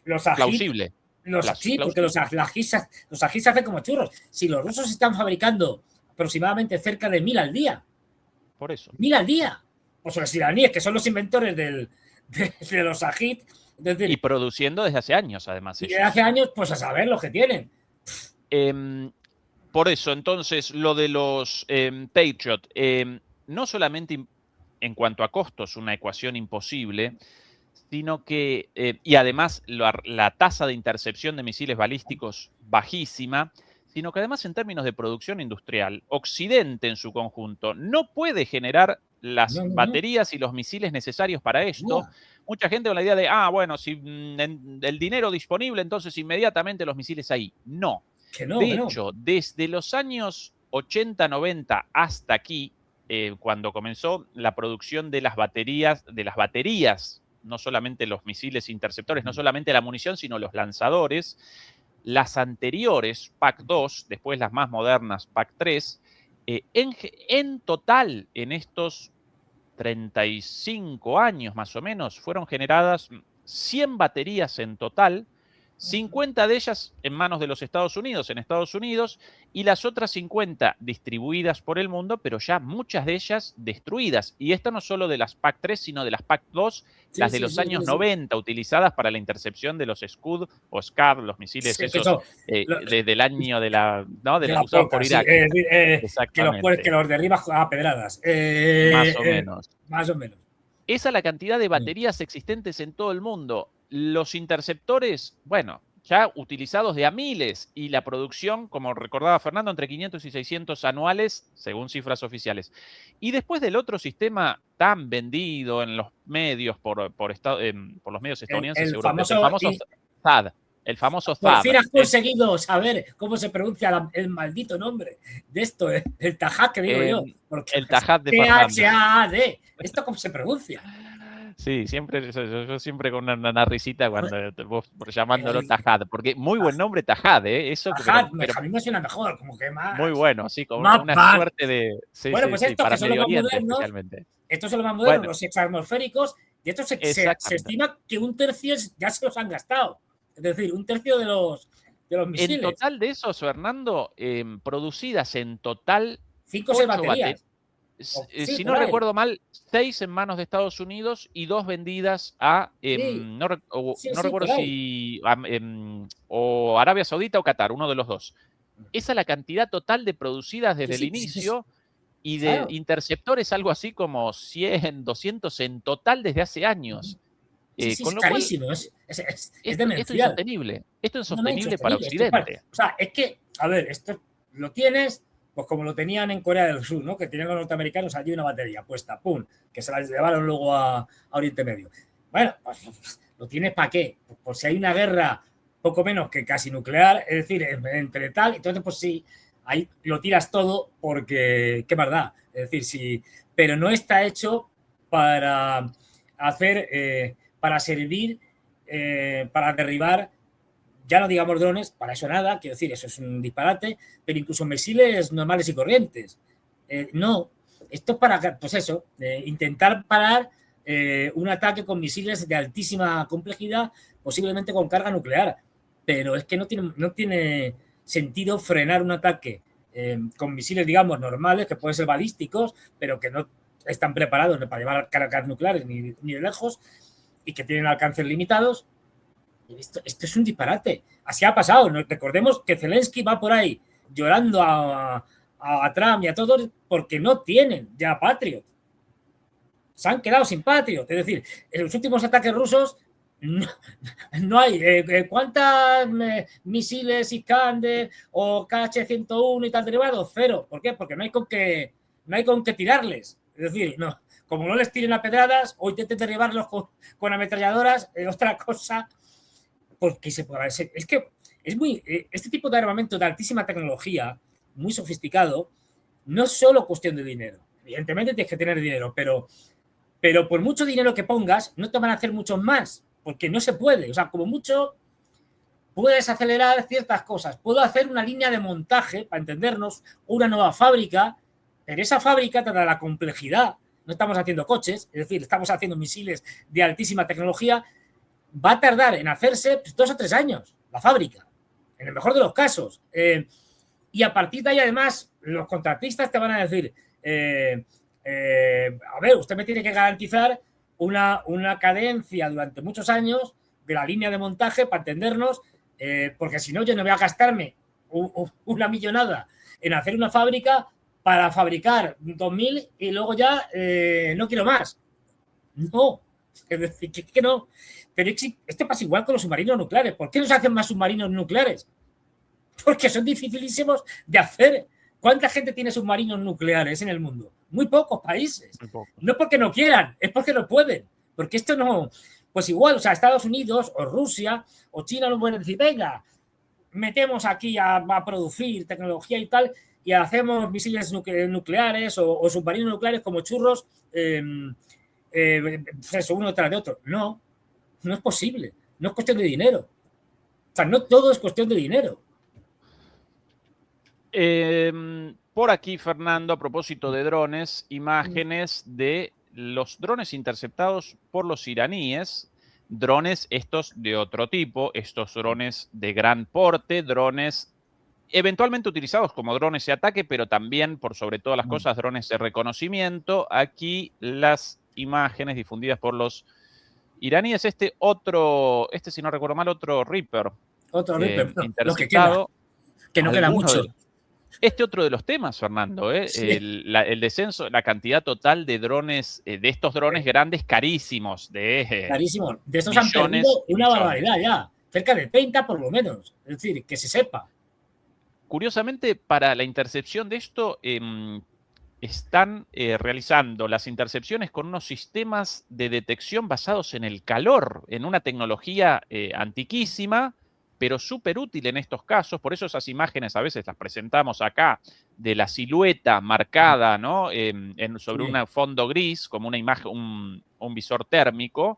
plausible. Porque los ajís hacen como churros. Si los rusos están fabricando aproximadamente cerca de 1.000 al día. Por eso. 1.000 al día. Pues los iraníes, que son los inventores de los ajís. Y produciendo desde hace años, además. Y desde hace años, pues a saber lo que tienen. Por eso, entonces, lo de los Patriot, no solamente en cuanto a costos, una ecuación imposible, sino que, y además la tasa de intercepción de misiles balísticos bajísima, sino que además en términos de producción industrial, Occidente en su conjunto no puede generar las baterías y los misiles necesarios para esto. Mucha gente con la idea de, bueno, si el dinero disponible, entonces inmediatamente los misiles ahí. No. De hecho, desde los años 80, 90 hasta aquí, cuando comenzó la producción de las baterías, no solamente los misiles interceptores, no solamente la munición, sino los lanzadores, las anteriores, PAC-2, después las más modernas, PAC-3, en total, en estos 35 años más o menos, fueron generadas 100 baterías en total, 50 de ellas en manos de los Estados Unidos, y las otras 50 distribuidas por el mundo, pero ya muchas de ellas destruidas. Y esto no solo de las PAC-3, sino de las PAC-2, las de los años 90, utilizadas para la intercepción de los Scud o SCAD, los misiles esos, desde el año de la usados por Irak. Que los derriba a pedradas. Más o menos. Esa es la cantidad de baterías existentes en todo el mundo. Los interceptores, bueno, ya utilizados de a miles, y la producción, como recordaba Fernando, entre 500 y 600 anuales, según cifras oficiales. Y después del otro sistema tan vendido en los medios por los medios estadounidenses, el europeos, famoso THAAD. El famoso Por THAAD. fin has conseguido saber cómo se pronuncia el maldito nombre de esto, el Tajad, que digo yo. Porque El Tajad de Fernando. T-H-A-D. ¿Esto cómo se pronuncia? Sí, siempre, yo siempre con una risita cuando vos llamándolo Tajad, porque muy buen nombre Tajad, ¿eh? Eso, Tajad, pero a mí me suena mejor, como que más. muy bueno, sí, con más una bad. suerte de. Sí, Bueno, sí, pues sí, estos para que son los Medio más Oriente modernos, especialmente. estos son los más modernos, Bueno, los exatmosféricos, y estos se exactamente. estima que un tercio ya se los han gastado. Es decir, un tercio de los En misiles. total de esos, Fernando, producidas en total 5 o 6 8 baterías. Sí, si por no ahí. recuerdo mal, 6 en manos de Estados Unidos y 2 vendidas a, Sí, no recuerdo por ahí. si o Arabia Saudita o Qatar, uno de los dos. Esa es la cantidad total de producidas desde el inicio y de claro. interceptores algo así como 100, 200 en total desde hace años. Sí, Con es lo cual, carísimo, es esto es demencial. insostenible. Esto es No, insostenible para insostenible. Occidente. O sea, es que, a ver, esto lo tienes, pues como lo tenían en Corea del Sur, ¿no? Que tenían los norteamericanos allí una batería puesta, pum, que se la llevaron luego a Oriente Medio. Bueno, pues lo tienes para qué? Pues por si hay una guerra poco menos que casi nuclear, es decir, entre tal, entonces pues sí, ahí lo tiras todo porque, qué verdad, es decir, sí, pero no está hecho para hacer, para servir, para derribar, ya no digamos drones, para eso nada, quiero decir, eso es un disparate, pero incluso misiles normales y corrientes. No, esto es para, pues eso, intentar parar un ataque con misiles de altísima complejidad, posiblemente con carga nuclear. Pero es que no tiene sentido frenar un ataque con misiles, digamos, normales, que pueden ser balísticos, pero que no están preparados para llevar cargas nucleares ni de lejos y que tienen alcances limitados. Esto es un disparate. Así ha pasado. Recordemos que Zelensky va por ahí llorando a Trump y a todos porque no tienen ya Patriot. Se han quedado sin Patriot. Es decir, en los últimos ataques rusos no hay. ¿Cuántas misiles Iskander o KH-101 y tal derivados? Cero. ¿Por qué? Porque no hay con qué tirarles. Es decir, no, como no les tiren a pedradas o intenten derribarlos con ametralladoras, otra cosa. Porque es que es muy. Este tipo de armamento de altísima tecnología, muy sofisticado, no es solo cuestión de dinero. Evidentemente tienes que tener dinero, pero por mucho dinero que pongas, no te van a hacer muchos más, porque no se puede. O sea, como mucho puedes acelerar ciertas cosas. Puedo hacer una línea de montaje, para entendernos, una nueva fábrica, pero esa fábrica te da la complejidad. No estamos haciendo coches, es decir, estamos haciendo misiles de altísima tecnología. Va a tardar en hacerse 2 o 3 años la fábrica, en el mejor de los casos. Y a partir de ahí, además, los contratistas te van a decir, a ver, usted me tiene que garantizar una cadencia durante muchos años de la línea de montaje para entendernos, porque si no, yo no voy a gastarme una millonada en hacer una fábrica para fabricar 2.000 y luego ya no quiero más. No, es decir, que no. Pero esto pasa igual con los submarinos nucleares. ¿Por qué no se hacen más submarinos nucleares? Porque son dificilísimos de hacer. ¿Cuánta gente tiene submarinos nucleares en el mundo? Muy pocos países. Muy poco. No porque no quieran, es porque no pueden. Porque esto no. Pues igual, o sea, Estados Unidos o Rusia o China no pueden decir, venga, metemos aquí a producir tecnología y tal, y hacemos misiles nucleares o submarinos nucleares como churros, eso, uno tras de otro. No es posible. No es cuestión de dinero. O sea, no todo es cuestión de dinero. Por aquí, Fernando, a propósito de drones, imágenes de los drones interceptados por los iraníes, drones estos de otro tipo, estos drones de gran porte, drones eventualmente utilizados como drones de ataque, pero también, por sobre todas las cosas, drones de reconocimiento. Aquí las imágenes difundidas por los iraníes, este, si no recuerdo mal, otro Reaper. Otro Reaper, interceptado. Que no queda mucho. Este otro de los temas, Fernando, Sí. El descenso, la cantidad total de drones, de estos drones grandes, carísimos. Carísimo. De estos han perdido una barbaridad ya. Cerca de 30 por lo menos. Es decir, que se sepa. Curiosamente, para la intercepción de esto, están realizando las intercepciones con unos sistemas de detección basados en el calor, en una tecnología antiquísima, pero súper útil en estos casos. Por eso esas imágenes a veces las presentamos acá, de la silueta marcada, ¿no? Sobre un fondo gris, como una imagen, un visor térmico,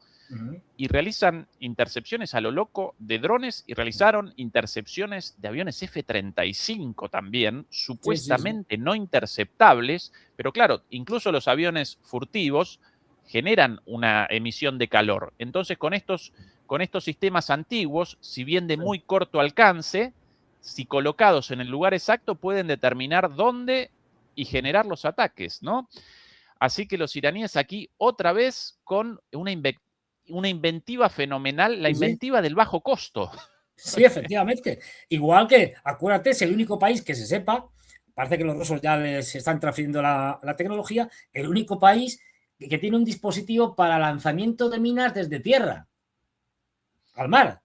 y realizan intercepciones a lo loco de drones, y realizaron intercepciones de aviones F-35 también, supuestamente no interceptables, pero claro, incluso los aviones furtivos generan una emisión de calor. Entonces, con estos sistemas antiguos, si bien de muy corto alcance, si colocados en el lugar exacto, pueden determinar dónde y generar los ataques, ¿no? Así que los iraníes aquí, otra vez, con una inventiva fenomenal, la inventiva del bajo costo. Sí, efectivamente. Igual que, acuérdate, es el único país que se sepa, parece que los rusos ya les están transfiriendo la tecnología, el único país que tiene un dispositivo para lanzamiento de minas desde tierra al mar.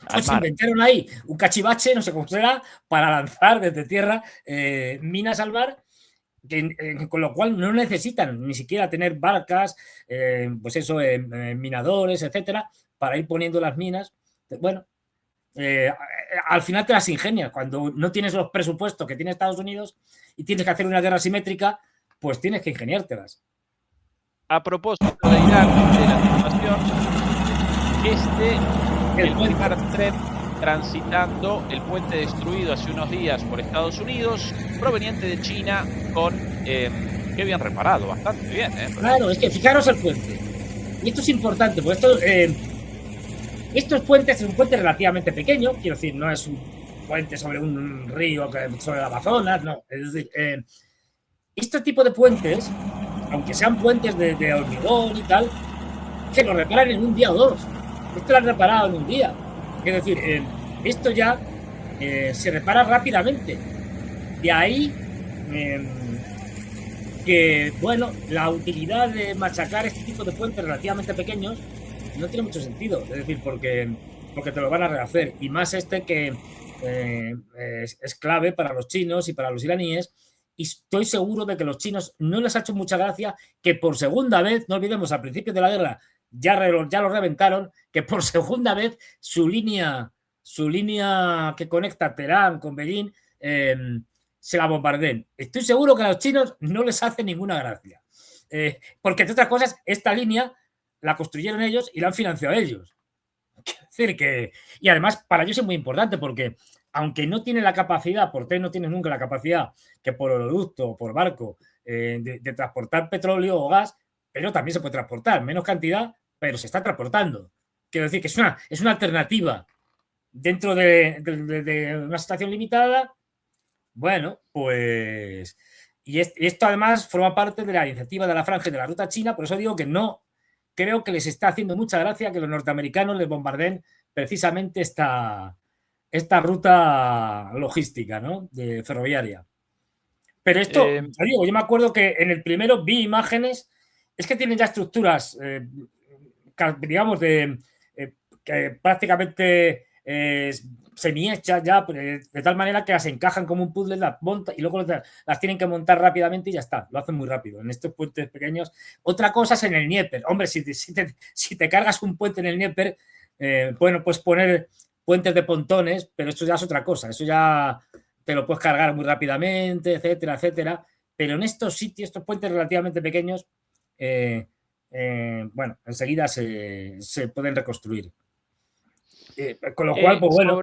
Pues se inventaron ahí un cachivache, no sé cómo será, para lanzar desde tierra minas al mar, con lo cual no necesitan ni siquiera tener barcas, pues eso, minadores, etcétera, para ir poniendo las minas. Bueno, al final te las ingenias. Cuando no tienes los presupuestos que tiene Estados Unidos y tienes que hacer una guerra simétrica, pues tienes que ingeniártelas. A propósito de Irán, de la situación, el primer tren transitando el puente destruido hace unos días por Estados Unidos, proveniente de China, con qué bien reparado, bastante bien. Claro, es que fijaros el puente. Y esto es importante, porque estos puentes es un puente relativamente pequeño, quiero decir, no es un puente sobre un río, sobre el Amazonas, no. Es decir, este tipo de puentes, aunque sean puentes de hormigón y tal, se lo reparan en un día o dos. Esto lo han reparado en un día. Es decir, esto ya se repara rápidamente. De ahí que, bueno, la utilidad de machacar este tipo de puentes relativamente pequeños no tiene mucho sentido. Es decir, porque te lo van a rehacer. Y más este que es clave para los chinos y para los iraníes. Y estoy seguro de que los chinos no les ha hecho mucha gracia que por segunda vez, no olvidemos, al principio de la guerra ya lo reventaron, que por segunda vez su línea que conecta Teherán con Beijing se la bombardeen. Estoy seguro que a los chinos no les hace ninguna gracia. Porque, entre otras cosas, esta línea la construyeron ellos y la han financiado ellos. Quiero decir que... Y además, para ellos es muy importante porque, aunque no tiene la capacidad, por tren no tiene nunca la capacidad que por oleoducto o por barco de transportar petróleo o gas, pero también se puede transportar, menos cantidad, pero se está transportando. Quiero decir que es una alternativa dentro de una situación limitada. Bueno, pues... Y esto además forma parte de la iniciativa de la Franja y de la Ruta China, por eso digo que no creo que les está haciendo mucha gracia que los norteamericanos les bombardeen precisamente esta ruta logística, ¿no? De ferroviaria. Pero esto, yo me acuerdo que en el primero vi imágenes, es que tienen ya estructuras, digamos, que prácticamente semi-hechas ya, de tal manera que las encajan como un puzzle, las montan y luego las tienen que montar rápidamente y ya está, lo hacen muy rápido en estos puentes pequeños. Otra cosa es en el Dnieper. Hombre, si te cargas un puente en el Dnieper, bueno, puedes poner puentes de pontones, pero esto ya es otra cosa, eso ya te lo puedes cargar muy rápidamente, etcétera, etcétera. Pero en estos sitios, estos puentes relativamente pequeños, bueno, enseguida se pueden reconstruir. Con lo cual, pues bueno.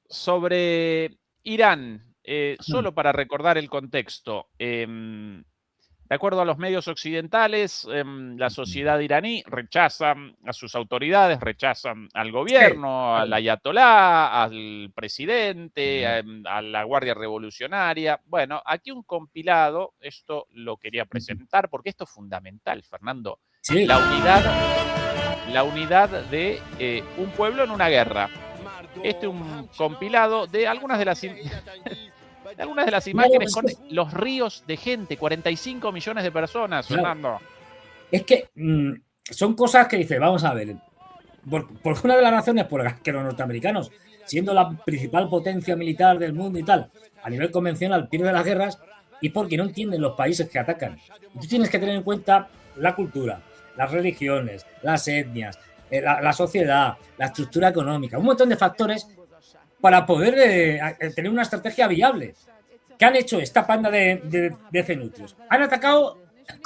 Sobre Irán, solo para recordar el contexto, de acuerdo a los medios occidentales, la sociedad iraní rechaza a sus autoridades, rechazan al gobierno, al ayatolá, al presidente, a la Guardia Revolucionaria. Bueno, aquí un compilado, esto lo quería presentar porque esto es fundamental, Fernando. Sí. La unidad de un pueblo en una guerra. Este es un compilado de algunas de las imágenes con los ríos de gente, 45 millones de personas, Fernando. Es que son cosas que dice, vamos a ver, por una de las razones por las que los norteamericanos, siendo la principal potencia militar del mundo y tal, a nivel convencional, pierden las guerras, y porque no entienden los países que atacan. Y tú tienes que tener en cuenta la cultura, las religiones, las etnias, la sociedad, la estructura económica, un montón de factores para poder tener una estrategia viable. ¿Qué han hecho esta panda de cenutrios? Han atacado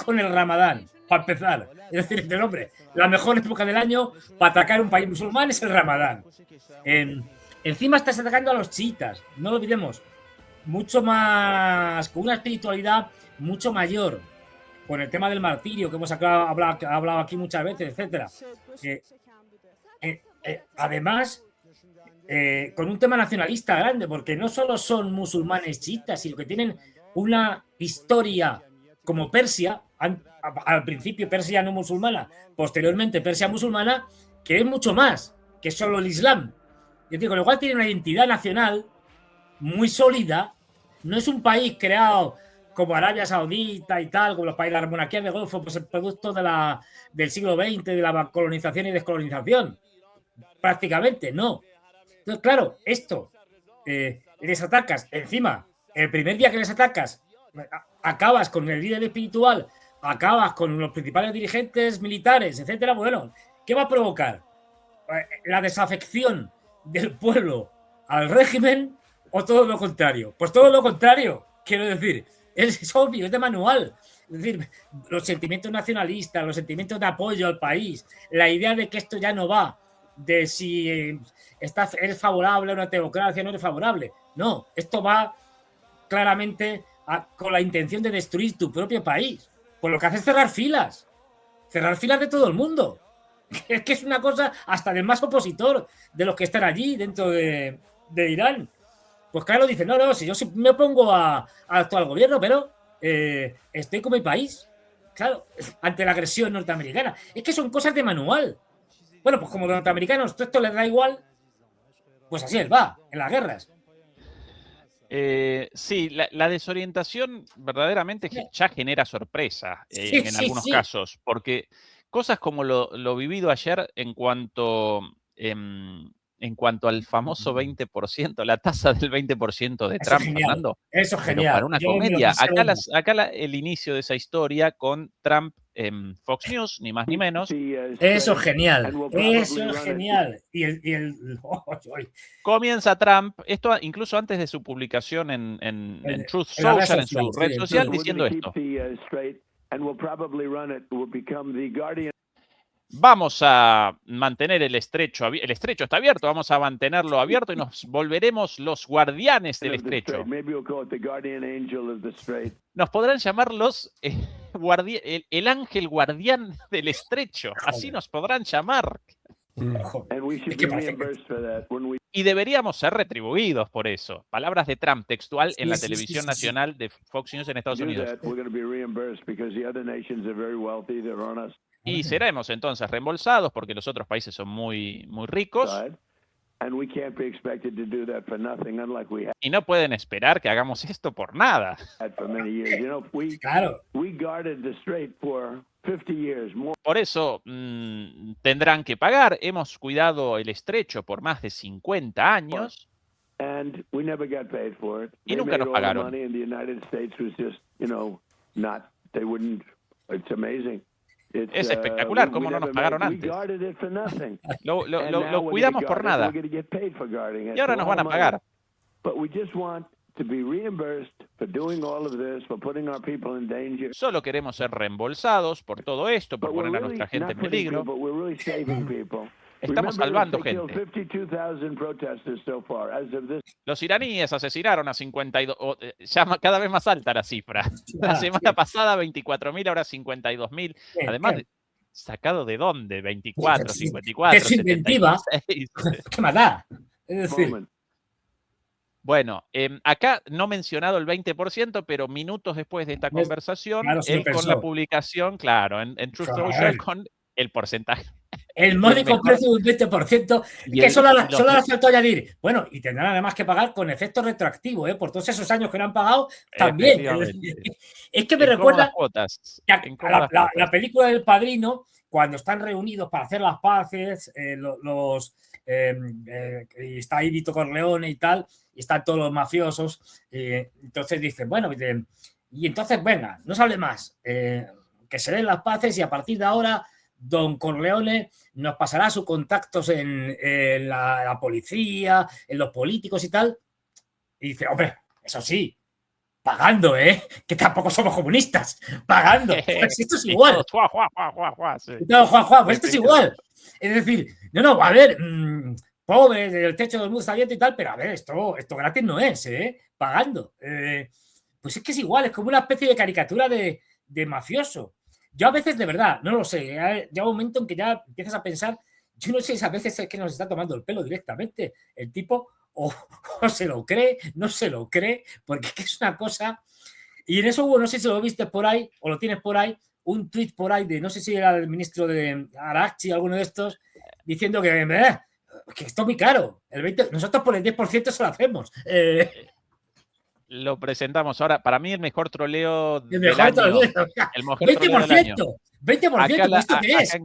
con el Ramadán, para empezar. Es decir, hombre, la mejor época del año para atacar un país musulmán es el Ramadán. Encima estás atacando a los chiitas, no lo olvidemos. Mucho más, con una espiritualidad mucho mayor, con el tema del martirio que hemos hablado aquí muchas veces, etcétera. Además, con un tema nacionalista grande, porque no solo son musulmanes chiitas, sino que tienen una historia como Persia, al principio Persia no musulmana, posteriormente Persia musulmana, que es mucho más que solo el Islam. Yo digo, con lo cual tiene una identidad nacional muy sólida. No es un país creado como Arabia Saudita y tal, como los países de las monarquías de Golfo, pues el producto del siglo XX, de la colonización y descolonización. Prácticamente, no. Entonces, claro, esto les atacas, encima, el primer día que les atacas, acabas con el líder espiritual, acabas con los principales dirigentes militares, etcétera. Bueno, ¿qué va a provocar? ¿La desafección del pueblo al régimen o todo lo contrario? Pues todo lo contrario, quiero decir, es obvio, es de manual. Es decir, los sentimientos nacionalistas, los sentimientos de apoyo al país, la idea de que esto ya no va de si eres favorable a una teocracia o no eres favorable. No, esto va claramente con la intención de destruir tu propio país. Por lo que hace es cerrar filas de todo el mundo. Es que es una cosa hasta del más opositor de los que están allí dentro de Irán. Pues claro, dicen, no, si yo me opongo al actual gobierno, pero estoy con mi país. Claro, ante la agresión norteamericana. Es que son cosas de manual. Bueno, pues como los norteamericanos esto les da igual, pues así les va, en las guerras. Sí, la desorientación verdaderamente ya genera sorpresa en algunos casos, porque cosas como lo vivido ayer en cuanto al famoso 20%, la tasa del 20% de Trump, Fernando. Eso es genial. Pero para una comedia. Acá el inicio de esa historia con Trump en Fox News, ni más ni menos. Eso es genial. Eso es genial. Comienza Trump, esto incluso antes de su publicación en Truth Social, en su red social, diciendo esto. Vamos a mantener el estrecho está abierto, vamos a mantenerlo abierto y nos volveremos los guardianes del estrecho. Nos podrán llamar el ángel guardián del estrecho, así nos podrán llamar. Y deberíamos ser retribuidos por eso. Palabras de Trump textual en la televisión nacional de Fox News en Estados Unidos. Y seremos entonces reembolsados porque los otros países son muy, muy ricos. Y no pueden esperar que hagamos esto por nada. Claro. Por eso tendrán que pagar. Hemos cuidado el estrecho por más de 50 años. Y nunca nos pagaron. Es espectacular cómo no nos pagaron antes. Lo cuidamos por nada. Y ahora nos van a pagar. Solo queremos ser reembolsados por todo esto, por poner a nuestra gente en peligro. Estamos salvando gente. Los iraníes asesinaron a 52, ya cada vez más alta la cifra. La semana pasada 24.000, ahora 52.000. Además, ¿sacado de dónde? 24, 54, es inventiva. 76. ¿Qué más da? Es decir, bueno, acá no mencionado el 20%, pero minutos después de esta conversación, claro, él con la publicación, claro, en Truth Social, con el porcentaje. El módico precio de un 20%, que solo le faltó añadir. Bueno, y tendrán además que pagar con efecto retroactivo, por todos esos años que no han pagado también. Es que me recuerda a la película del Padrino, cuando están reunidos para hacer las paces, y está ahí Vito Corleone y tal, y están todos los mafiosos, entonces dicen, bueno, y entonces venga, no se hable más, que se den las paces y a partir de ahora don Corleone nos pasará sus contactos en la policía, en los políticos y tal. Y dice, hombre, eso sí, pagando, que tampoco somos comunistas, pagando. Pues esto es igual. Sí. Pues esto es igual. Es decir, no, a ver, pobres, el techo del mundo está abierto y tal, pero a ver, esto gratis no es, pagando. Pues es que es igual, es como una especie de caricatura de mafioso. Yo a veces, de verdad, no lo sé, ya un momento en que ya empiezas a pensar, yo no sé si a veces es que nos está tomando el pelo directamente el tipo, o se lo cree, no se lo cree, porque es una cosa. Y en eso hubo, no sé si lo viste por ahí, o lo tienes por ahí, un tuit por ahí de, no sé si era el ministro de Arachi, alguno de estos, diciendo que esto es muy caro, nosotros por el 10% se lo hacemos. Lo presentamos ahora. Para mí el mejor troleo El del mejor año. troleo. El mejor troleo del año. 20%, ¿esto qué es?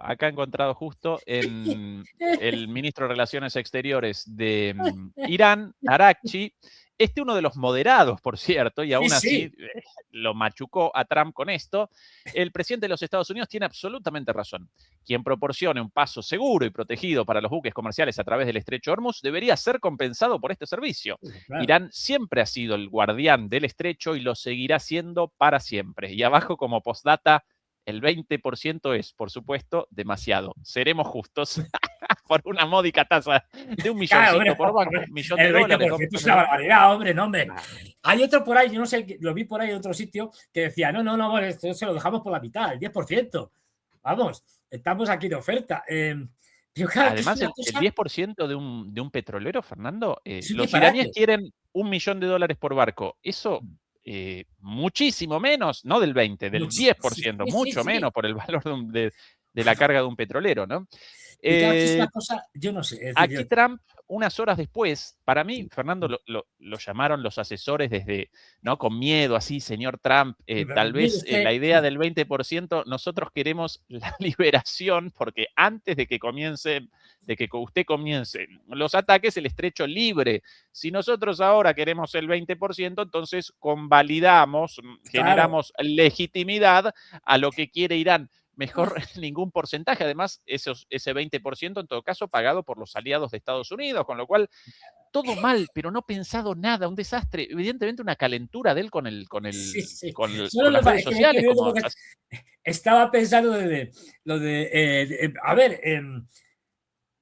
Acá he encontrado justo en el ministro de Relaciones Exteriores de Irán, Araghchi, uno de los moderados, por cierto, y aún así lo machucó a Trump con esto. El presidente de los Estados Unidos tiene absolutamente razón. Quien proporcione un paso seguro y protegido para los buques comerciales a través del estrecho Hormuz debería ser compensado por este servicio. Claro. Irán siempre ha sido el guardián del estrecho y lo seguirá siendo para siempre. Y abajo, como postdata, el 20% es, por supuesto, demasiado. Seremos justos por una módica tasa de $1 milloncito por banco. $1 millón de dólares. Es una barbaridad, hombre, no, hombre. Hay otro por ahí, yo no sé, lo vi por ahí en otro sitio, que decía, no, esto se lo dejamos por la mitad, el 10%. Vamos, estamos aquí de oferta. Claro, además, el 10% de un petrolero, Fernando, los iraníes quieren $1 millón de dólares por barco. Eso... muchísimo menos, no del 20, del 10%, mucho menos por el valor de la carga de un petrolero, ¿no? Y claro, es una cosa, yo no sé. Es decir, aquí Trump, unas horas después, para mí, Fernando, lo llamaron los asesores desde, ¿no? Con miedo, así, señor Trump, tal vez la idea del 20%, nosotros queremos la liberación, porque antes de que usted comience los ataques, el estrecho libre. Si nosotros ahora queremos el 20%, entonces convalidamos, generamos legitimidad a lo que quiere Irán. Mejor ningún porcentaje, además ese 20% en todo caso pagado por los aliados de Estados Unidos, con lo cual todo mal, pero no pensado nada, un desastre, evidentemente una calentura de él con las redes sociales. Estaba pensando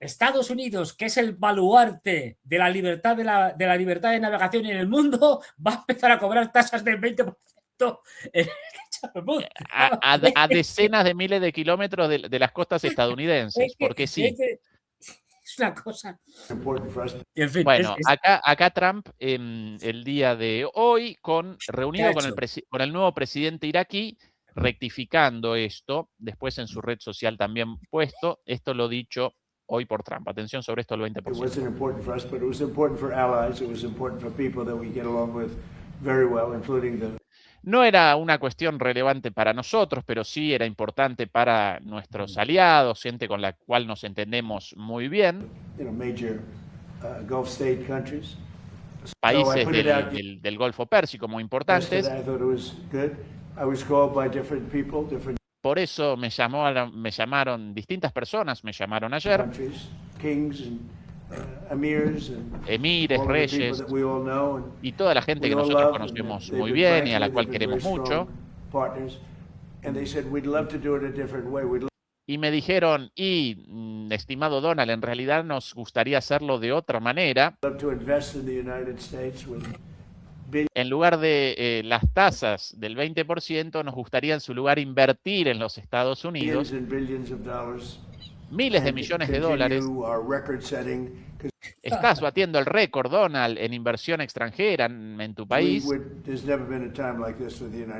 Estados Unidos, que es el baluarte de la libertad de la libertad de navegación en el mundo, va a empezar a cobrar tasas del 20%. A decenas de miles de kilómetros de las costas estadounidenses, porque sí. Es una cosa. En fin, bueno, acá Trump, el día de hoy, reunido con el nuevo presidente iraquí, rectificando esto, después en su red social también puesto, esto lo dicho hoy por Trump. Atención sobre esto, el 20%. It wasn't important for us, but it was important for allies. It was important for people that we get along with very well, including the... No era una cuestión relevante para nosotros, pero sí era importante para nuestros aliados, gente con la cual nos entendemos muy bien. Major Gulf state countries. Países del Golfo Pérsico muy importantes. Por eso me llamaron distintas personas, me llamaron ayer. Emires, reyes y toda la gente que nosotros conocemos muy bien y a la cual queremos mucho. Y me dijeron, estimado Donald, en realidad nos gustaría hacerlo de otra manera. En lugar de las tasas del 20%, nos gustaría en su lugar invertir en los Estados Unidos miles de millones de dólares. Estás batiendo el récord, Donald, en inversión extranjera en tu país.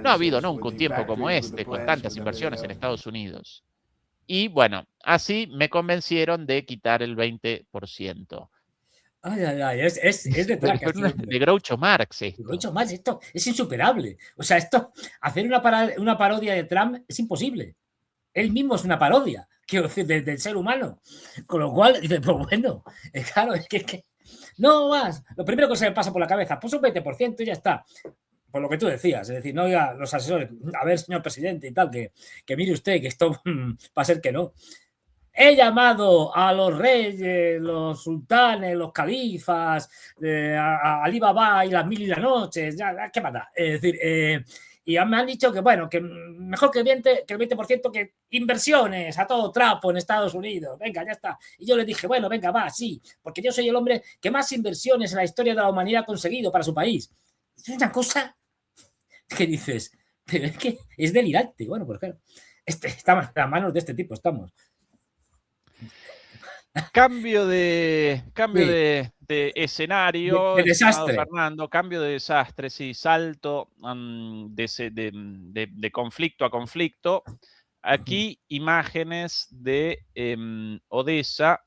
No ha habido nunca un tiempo como este, con tantas inversiones en Estados Unidos. Y bueno, así me convencieron de quitar el 20%. Es de Groucho Marx. Groucho Marx, esto es insuperable. O sea, hacer una parodia de Trump es imposible. Él mismo es una parodia del ser humano. Con lo cual, pues bueno, claro, es que no más. Lo primero que se me pasa por la cabeza, pues un 20% y ya está. por lo que tú decías, es decir, no oiga los asesores, a ver, señor presidente y tal, que mire usted que esto va a ser que no. He llamado a los reyes, los sultanes, los califas, a Ali Baba y las 1000 y las noches, ya, ¿qué pasa? Es decir, y me han dicho que, bueno, que mejor que el 20%, que inversiones a todo trapo en Estados Unidos. Venga, ya está. Y yo le dije, bueno, venga, va, sí, porque yo soy el hombre que más inversiones en la historia de la humanidad ha conseguido para su país. Es una cosa que dices, pero es que es delirante. Bueno, pues claro, estamos a manos de este tipo, estamos. Cambio de escenario, de desastre. Fernando, cambio de desastre, sí, salto de conflicto a conflicto. Aquí imágenes de Odessa,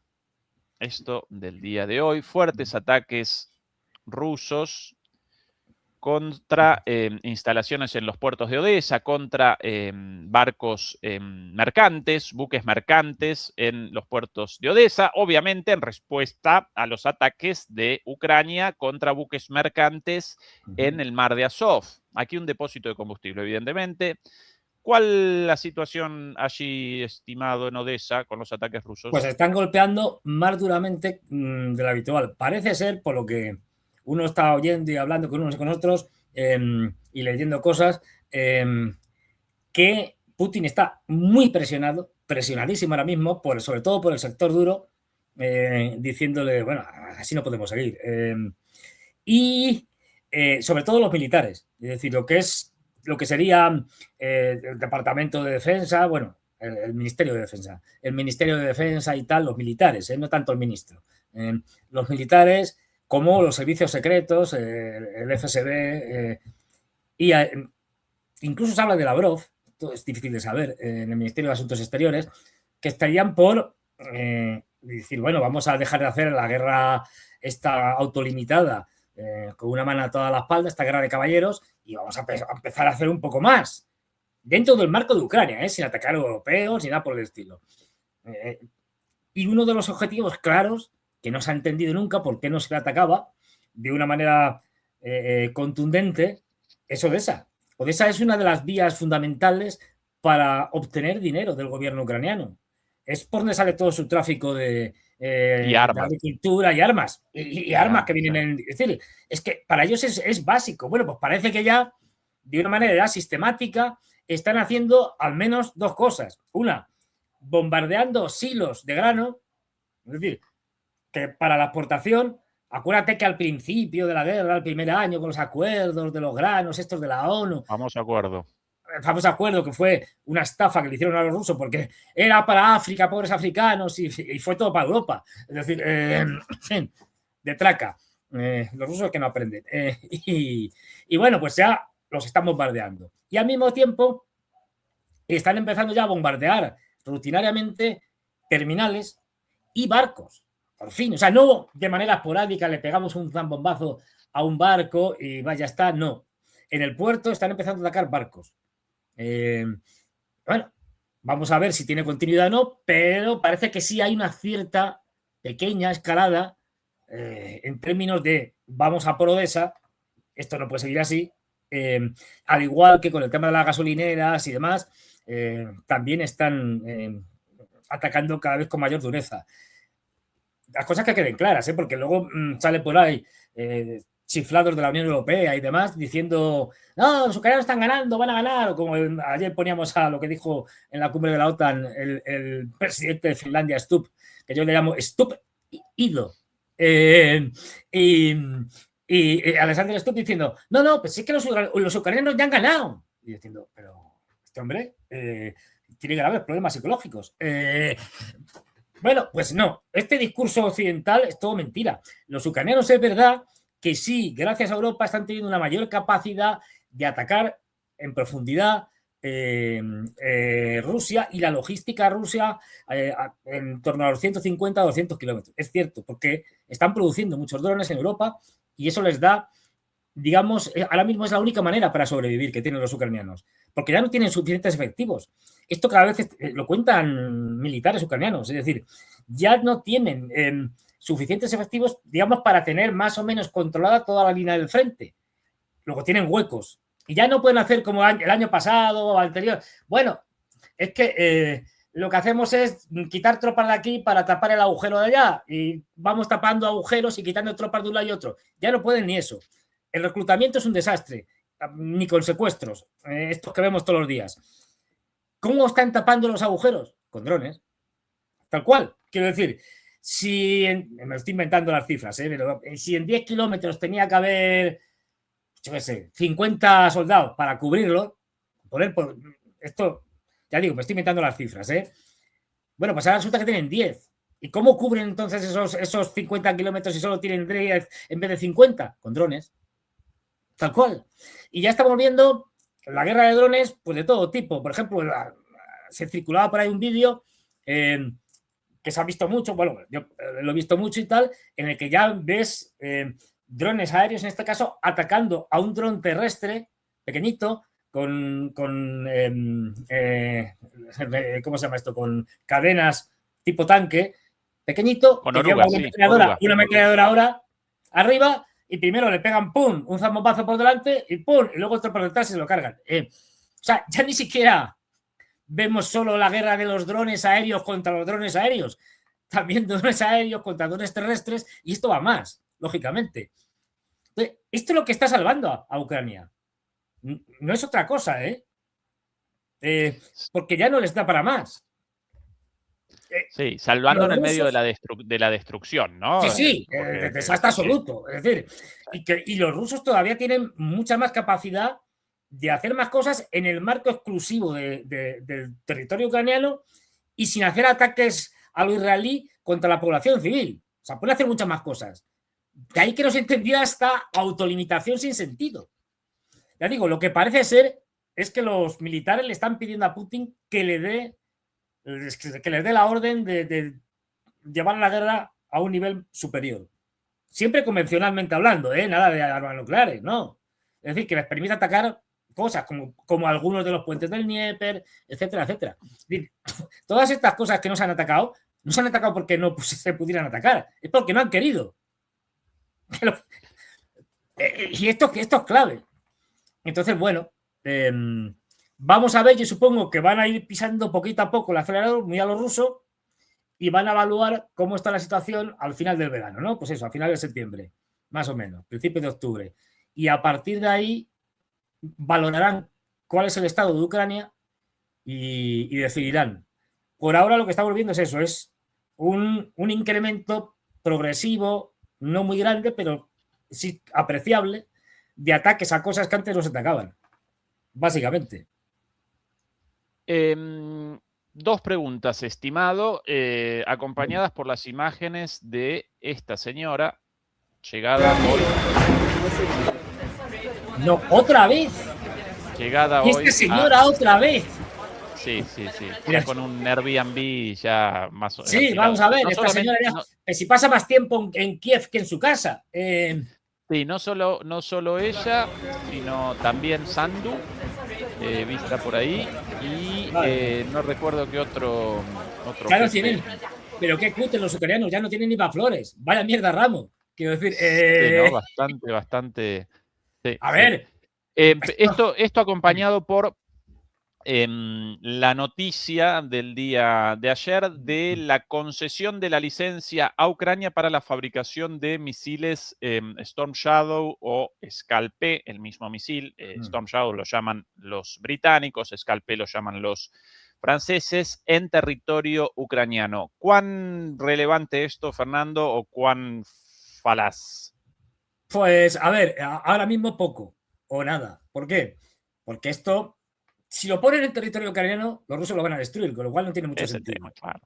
esto del día de hoy, fuertes ataques rusos contra instalaciones en los puertos de Odessa, contra barcos mercantes, buques mercantes en los puertos de Odessa, obviamente en respuesta a los ataques de Ucrania contra buques mercantes en el mar de Azov. Aquí un depósito de combustible, evidentemente. ¿Cuál la situación allí, estimado, en Odessa con los ataques rusos? Pues están golpeando más duramente de lo habitual. Parece ser, por lo que uno está oyendo y hablando con unos y con otros y leyendo cosas, que Putin está muy presionadísimo ahora mismo, sobre todo por el sector duro, diciéndole, bueno, así no podemos seguir. Y sobre todo los militares, es decir, lo que sería el Departamento de Defensa, bueno, el Ministerio de Defensa, y tal, los militares, no tanto el ministro. Los militares, como los servicios secretos, el FSB, incluso se habla de Lavrov, esto es difícil de saber, en el Ministerio de Asuntos Exteriores, que estarían por decir, bueno, vamos a dejar de hacer la guerra esta autolimitada con una mano a toda la espalda, esta guerra de caballeros, y vamos a empezar a hacer un poco más dentro del marco de Ucrania, sin atacar a europeos ni nada por el estilo. Y uno de los objetivos claros, que no se ha entendido nunca por qué no se le atacaba de una manera contundente, es Odessa. Odessa es una de las vías fundamentales para obtener dinero del gobierno ucraniano. Es por donde sale todo su tráfico de agricultura y armas. Y armas que vienen es decir, es que para ellos es básico. Bueno, pues parece que ya, de una manera sistemática, están haciendo al menos dos cosas. Una, bombardeando silos de grano, es decir, que para la exportación, acuérdate que al principio de la guerra, el primer año, con los acuerdos de los granos, estos de la ONU. Famoso acuerdo. El famoso acuerdo que fue una estafa que le hicieron a los rusos porque era para África, pobres africanos, y fue todo para Europa. Es decir, de traca. Los rusos que no aprenden. Y bueno, pues ya los están bombardeando. Y al mismo tiempo están empezando ya a bombardear rutinariamente terminales y barcos. Por fin, o sea, no de manera esporádica le pegamos un zambombazo a un barco y vaya, está, no. En el puerto están empezando a atacar barcos. Bueno, vamos a ver si tiene continuidad o no, pero parece que sí hay una cierta pequeña escalada en términos de vamos a por Odessa, esto no puede seguir así, al igual que con el tema de las gasolineras y demás, también están atacando cada vez con mayor dureza. Las cosas que queden claras, porque luego sale por ahí chiflados de la Unión Europea y demás diciendo, no, los ucranianos están ganando, van a ganar, o como ayer poníamos a lo que dijo en la cumbre de la OTAN el presidente de Finlandia, Stubb, que yo le llamo Stubb-ido. Y Alexander Stubb diciendo, no, pues sí que los ucranianos ya han ganado. Y diciendo, pero este hombre tiene graves problemas psicológicos. Bueno, pues no, este discurso occidental es todo mentira. Los ucranianos es verdad que sí, gracias a Europa están teniendo una mayor capacidad de atacar en profundidad Rusia y la logística rusa en torno a los 150 o 200 kilómetros. Es cierto, porque están produciendo muchos drones en Europa y eso les da, digamos, ahora mismo es la única manera para sobrevivir que tienen los ucranianos, porque ya no tienen suficientes efectivos. Esto cada vez lo cuentan militares ucranianos, es decir, ya no tienen suficientes efectivos, digamos, para tener más o menos controlada toda la línea del frente. luego tienen huecos. Y ya no pueden hacer como el año pasado o anterior. Bueno, es que lo que hacemos es quitar tropas de aquí para tapar el agujero de allá. Y vamos tapando agujeros y quitando tropas de un lado y otro. Ya no pueden ni eso. El reclutamiento es un desastre. Ni con secuestros. Estos que vemos todos los días. ¿Cómo están tapando los agujeros? Con drones. Tal cual. Quiero decir, me estoy inventando las cifras, pero si en 10 kilómetros tenía que haber, yo qué sé, 50 soldados para cubrirlo, esto, ya digo, me estoy inventando las cifras, Bueno, pues ahora resulta que tienen 10. ¿Y cómo cubren entonces esos 50 kilómetros si solo tienen 10 en vez de 50? Con drones. Tal cual. Y ya estamos viendo la guerra de drones, pues de todo tipo. Por ejemplo, se circulaba por ahí un vídeo que se ha visto mucho, bueno, yo lo he visto mucho y tal, en el que ya ves drones aéreos, en este caso, atacando a un dron terrestre pequeñito con ¿cómo se llama esto? Con cadenas tipo tanque, pequeñito, con que oruga, lleva una ametralladora ahora arriba y primero le pegan pum, un zambombazo por delante y pum, y luego otro por detrás y se lo cargan. O sea, ya ni siquiera vemos solo la guerra de los drones aéreos contra los drones aéreos, también drones aéreos contra drones terrestres, y esto va más, lógicamente. Entonces, esto es lo que está salvando a Ucrania. No es otra cosa, porque ya no les da para más. Sí, salvando en el medio de la destrucción, ¿no? Sí, de desastre absoluto. Es decir, y los rusos todavía tienen mucha más capacidad de hacer más cosas en el marco exclusivo del territorio ucraniano y sin hacer ataques a lo israelí contra la población civil. O sea, pueden hacer muchas más cosas. De ahí que no se entendía esta autolimitación sin sentido. Ya digo, lo que parece ser es que los militares le están pidiendo a Putin que les dé la orden de llevar la guerra a un nivel superior. Siempre convencionalmente hablando, nada de armas nucleares, no. Es decir, que les permite atacar cosas como algunos de los puentes del Dnieper, etcétera, etcétera. Es decir, todas estas cosas que no se han atacado porque no se pudieran atacar, es porque no han querido. Y esto es clave. Entonces, bueno, vamos a ver, yo supongo que van a ir pisando poquito a poco el acelerador, muy a lo ruso, y van a evaluar cómo está la situación al final del verano, ¿no? Pues eso, a final de septiembre, más o menos, principio de octubre. Y a partir de ahí valorarán cuál es el estado de Ucrania y decidirán. Por ahora lo que estamos viendo es eso, es un incremento progresivo, no muy grande, pero sí apreciable, de ataques a cosas que antes no se atacaban, básicamente. Dos preguntas, estimado, acompañadas por las imágenes de esta señora, llegada hoy. No, otra vez. Llegada hoy. Esta señora otra vez. Sí. Ya con un Airbnb ya más o menos. Sí, vamos a ver, esta señora ya, si pasa más tiempo en Kiev que en su casa. Sí, no solo ella, sino también Sandu, vista por ahí, y no recuerdo qué otro claro, tienen, pero qué cutre los ucranianos, ya no tienen ni para flores. Vaya mierda, Ramo. Quiero decir, sí, no, bastante. Sí, a ver. Esto acompañado por la noticia del día de ayer de la concesión de la licencia a Ucrania para la fabricación de misiles Storm Shadow o Scalp, el mismo misil. Storm Shadow lo llaman los británicos, Scalp lo llaman los franceses, en territorio ucraniano. ¿Cuán relevante esto, Fernando, o cuán falaz? Pues, a ver, ahora mismo poco o nada. ¿Por qué? Porque esto, si lo ponen en territorio ucraniano, los rusos lo van a destruir, con lo cual no tiene mucho sentido. Tema, claro.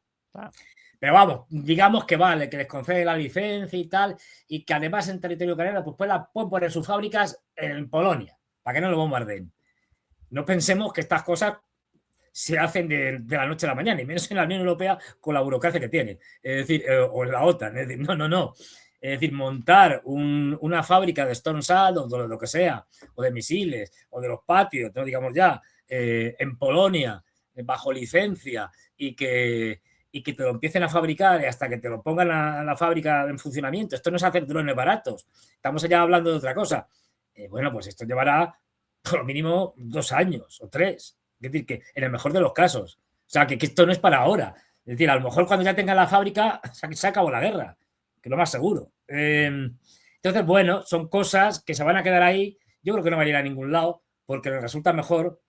Pero vamos, digamos que vale, que les concede la licencia y tal, y que además en territorio ucraniano pues pueden poner sus fábricas en Polonia, para que no lo bombardeen. No pensemos que estas cosas se hacen de la noche a la mañana, y menos en la Unión Europea con la burocracia que tiene. Es decir, o en la OTAN. Es decir, no. Es decir, montar una fábrica de Storm Shadow o de lo que sea, o de misiles, o de los Patriot, ¿no? Digamos ya, en Polonia, bajo licencia, y que te lo empiecen a fabricar hasta que te lo pongan a la fábrica en funcionamiento. Esto no es hacer drones baratos. Estamos ya hablando de otra cosa. Bueno, pues esto llevará por lo mínimo 2 años o 3. Es decir, que en el mejor de los casos. O sea, que esto no es para ahora. Es decir, a lo mejor cuando ya tengan la fábrica se acabó la guerra, que es lo más seguro. Entonces, bueno, son cosas que se van a quedar ahí. Yo creo que no van a ir a ningún lado porque les resulta mejor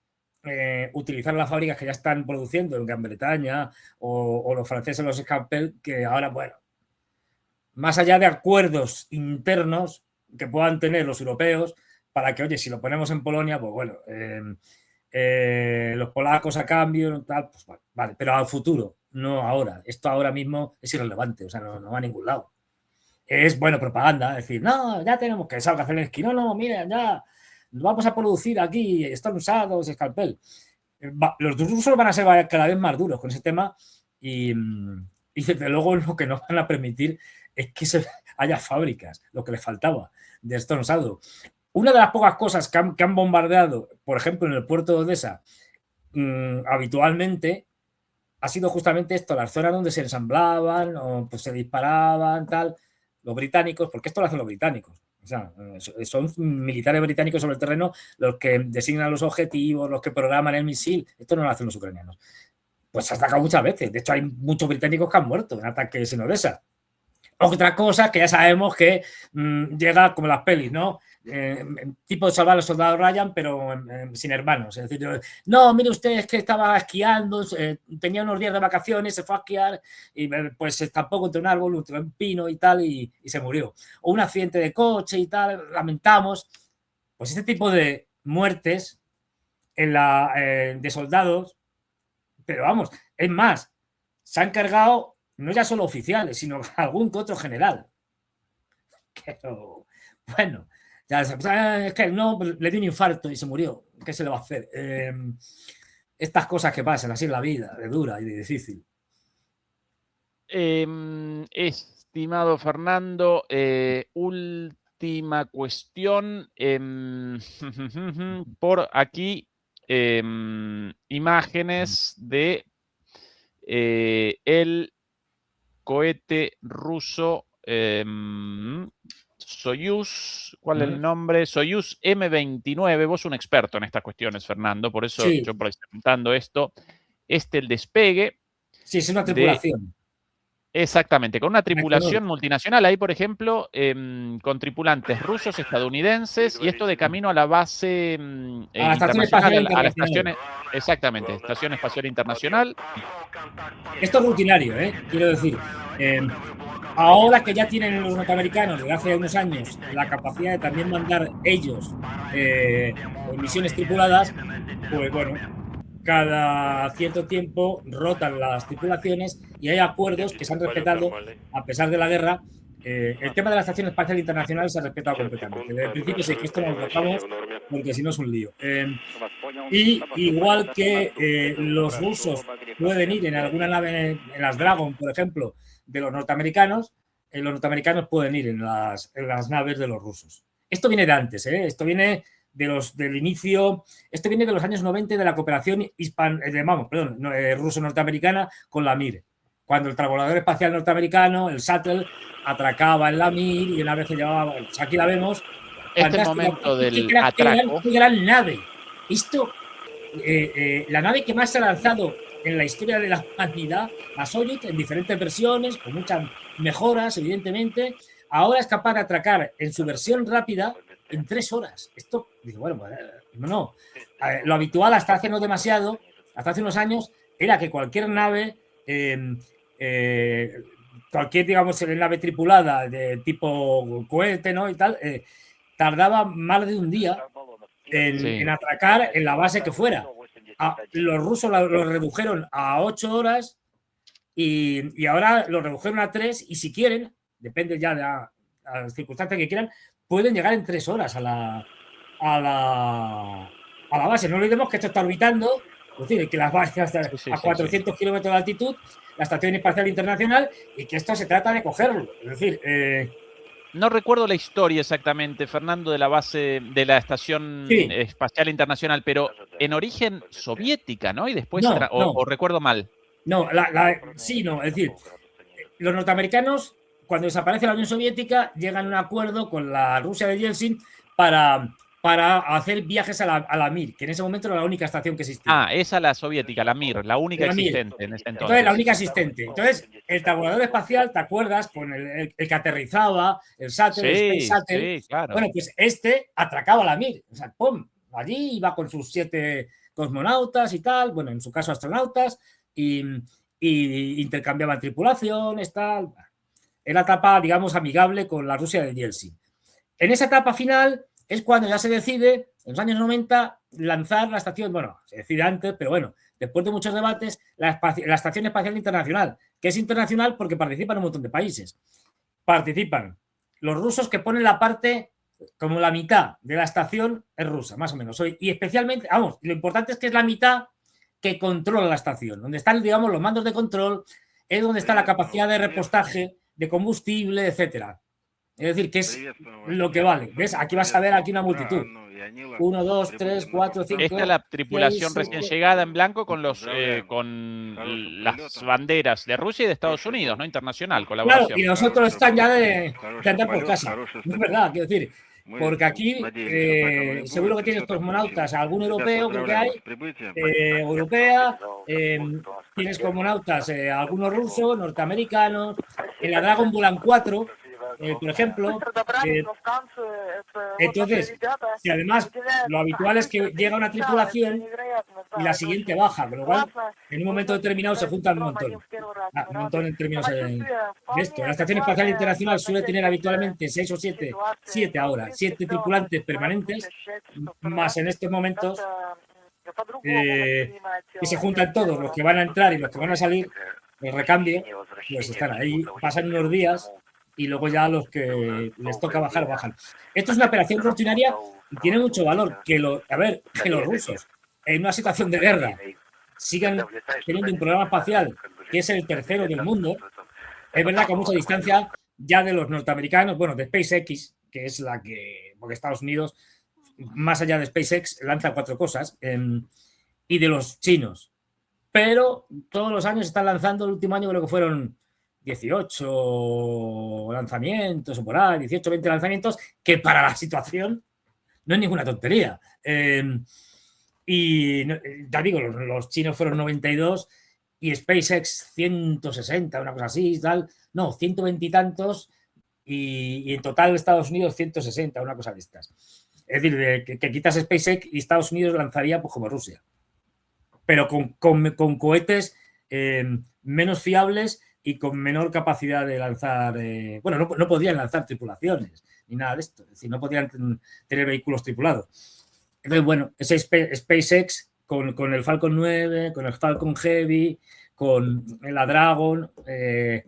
utilizar las fábricas que ya están produciendo en Gran Bretaña o los franceses, los Scalpel, que ahora, bueno, más allá de acuerdos internos que puedan tener los europeos para que, oye, si lo ponemos en Polonia, pues bueno, los polacos a cambio, tal, pues vale, pero al futuro, no ahora. Esto ahora mismo es irrelevante, o sea, no va a ningún lado. Es, bueno, propaganda, es decir, no, ya tenemos que salga Zelensky, no, miren, ya vamos a producir aquí, están usados, Scalpel. Los rusos van a ser cada vez más duros con ese tema y desde luego lo que no van a permitir es que haya fábricas, lo que les faltaba de Stone Shadow. Una de las pocas cosas que han bombardeado, por ejemplo, en el puerto de Odessa, habitualmente, ha sido justamente esto, las zonas donde se ensamblaban o pues, se disparaban, tal, los británicos, porque esto lo hacen los británicos. O sea, son militares británicos sobre el terreno los que designan los objetivos, los que programan el misil. Esto no lo hacen los ucranianos. Pues se ha atacado muchas veces. De hecho, hay muchos británicos que han muerto en ataques en Odessa. Otra cosa que ya sabemos que llega como las pelis, ¿no? Tipo de salvar al soldado Ryan, pero sin hermanos. Es decir, no, mire usted, es que estaba esquiando, tenía unos días de vacaciones, se fue a esquiar y pues se estampó contra un árbol, contra un pino y tal, y se murió. O un accidente de coche y tal, lamentamos. Pues este tipo de muertes de soldados, pero vamos, es más, se han cargado no ya solo oficiales, sino algún que otro general. Pero, bueno, ya es que no, le dio un infarto y se murió. ¿Qué se le va a hacer? Estas cosas que pasan, así es la vida, de dura y de difícil. Estimado Fernando, última cuestión. Por aquí, imágenes de el cohete ruso Soyuz, ¿cuál es el nombre? Soyuz M29. Vos un experto en estas cuestiones, Fernando, por eso sí. yo por ahí estoy preguntando esto. El despegue. Sí, es una tripulación. Exactamente, con una tripulación multinacional, ahí por ejemplo, con tripulantes rusos, estadounidenses, y esto de camino a la base internacional, a la estación, exactamente, Estación Espacial Internacional. Esto es rutinario, quiero decir, ahora que ya tienen los norteamericanos desde hace unos años la capacidad de también mandar ellos misiones tripuladas, pues bueno, cada cierto tiempo rotan las tripulaciones y hay acuerdos que se han respetado a pesar de la guerra. El tema de la Estación Espacial Internacional se ha respetado completamente. Desde el principio sí que esto no lo tocamos porque si no es un lío. Y igual que los rusos pueden ir en alguna nave, en las Dragon, por ejemplo, de los norteamericanos pueden ir en las naves de los rusos. Esto viene de antes, esto viene del inicio, esto viene de los años 90 de la cooperación ruso-norteamericana con la Mir. Cuando el transbordador espacial norteamericano, el Shuttle, atracaba en la Mir y una vez se llevaba, pues aquí la vemos. Este momento del atraco. ¡Qué gran nave! Esto, la nave que más se ha lanzado en la historia de la humanidad, la Soyuz, en diferentes versiones, con muchas mejoras, evidentemente, ahora es capaz de atracar en su versión rápida en 3 horas. Esto, dice, bueno, no. Lo habitual hasta hace no demasiado, hasta hace unos años, era que cualquier nave, cualquier, digamos, nave tripulada de tipo cohete, ¿no? Y tal, tardaba más de un día en atracar en la base que fuera. Los rusos lo redujeron a 8 horas y ahora lo redujeron a 3 y si quieren, depende ya de las circunstancias que quieran, pueden llegar en 3 horas a la base. No olvidemos que esto está orbitando, es decir, que las bases hasta a 400 kilómetros de altitud, la Estación Espacial Internacional, y que esto se trata de cogerlo. Es decir, no recuerdo la historia exactamente, Fernando, de la base de la Estación Espacial Internacional, pero en origen soviética, ¿no? Y después, o recuerdo mal. No, sí, no. Es decir, los norteamericanos, cuando desaparece la Unión Soviética, llegan a un acuerdo con la Rusia de Yeltsin para, para hacer viajes a la Mir, que en ese momento era la única estación que existía. Ah, esa la soviética, la Mir, la única La Mir. existente en ese Entonces, la entonces. única existente. Entonces, el tabulador espacial, ¿te acuerdas? Con el que aterrizaba, el Shuttle, el Space Sí, Shuttle. sí, claro. Bueno, pues este atracaba la Mir. O sea, ¡pum! Allí iba con sus 7 cosmonautas y tal, bueno, en su caso astronautas, y intercambiaban tripulaciones, tal. Era etapa, digamos, amigable con la Rusia de Yeltsin. En esa etapa final es cuando ya se decide, en los años 90, lanzar la estación, bueno, se decide antes, pero bueno, después de muchos debates, la Estación Espacial Internacional, que es internacional porque participan un montón de países. Participan los rusos, que ponen la parte, como la mitad de la estación es rusa, más o menos. Y especialmente, vamos, lo importante es que es la mitad que controla la estación, donde están, digamos, los mandos de control, es donde está la capacidad de repostaje de combustible, etcétera. Es decir, que es lo que vale. ¿Ves? Aquí vas a ver aquí una multitud. 1, 2, 3, 4, 5, Esta es la tripulación 6, recién 7. llegada en blanco con las banderas de Rusia y de Estados Unidos, ¿no? Internacional, Claro, colaboración. y nosotros están ya de andar por casa. No es verdad, quiero decir, porque aquí seguro que tienes cosmonautas, algún europeo, creo que hay, europea, tienes cosmonautas, algunos rusos, norteamericanos, en la Dragon Bulan 4, por ejemplo. Entonces, si además lo habitual es que llega una tripulación y la siguiente baja, con lo cual en un momento determinado se juntan un montón. Un montón en términos de esto. La Estación Espacial Internacional suele tener habitualmente 6 o 7, 7 ahora, 7 tripulantes permanentes, más en estos momentos que se juntan todos, los que van a entrar y los que van a salir, el recambio, pues están ahí, pasan unos días y luego ya los que les toca bajar, bajan. Esto es una operación rutinaria y tiene mucho valor que los rusos, en una situación de guerra, sigan teniendo un programa espacial que es el tercero del mundo. Es verdad que a mucha distancia ya de los norteamericanos, bueno, de SpaceX, que es la que, porque Estados Unidos, más allá de SpaceX, lanza 4 cosas, y de los chinos. Pero todos los años están lanzando, el último año creo que fueron 18 lanzamientos o por ahí, 18, 20 lanzamientos, que para la situación no es ninguna tontería. Y ya digo, los chinos fueron 92 y SpaceX 160, una cosa así, tal. No, 120 y tantos, y en total Estados Unidos 160, una cosa de estas. Es decir, que quitas SpaceX y Estados Unidos lanzaría pues como Rusia, pero con cohetes menos fiables y con menor capacidad de lanzar. Bueno, no podían lanzar tripulaciones ni nada de esto, es decir, no podían tener vehículos tripulados. Entonces, bueno, ese SpaceX con el Falcon 9, con el Falcon Heavy, con la Dragon, que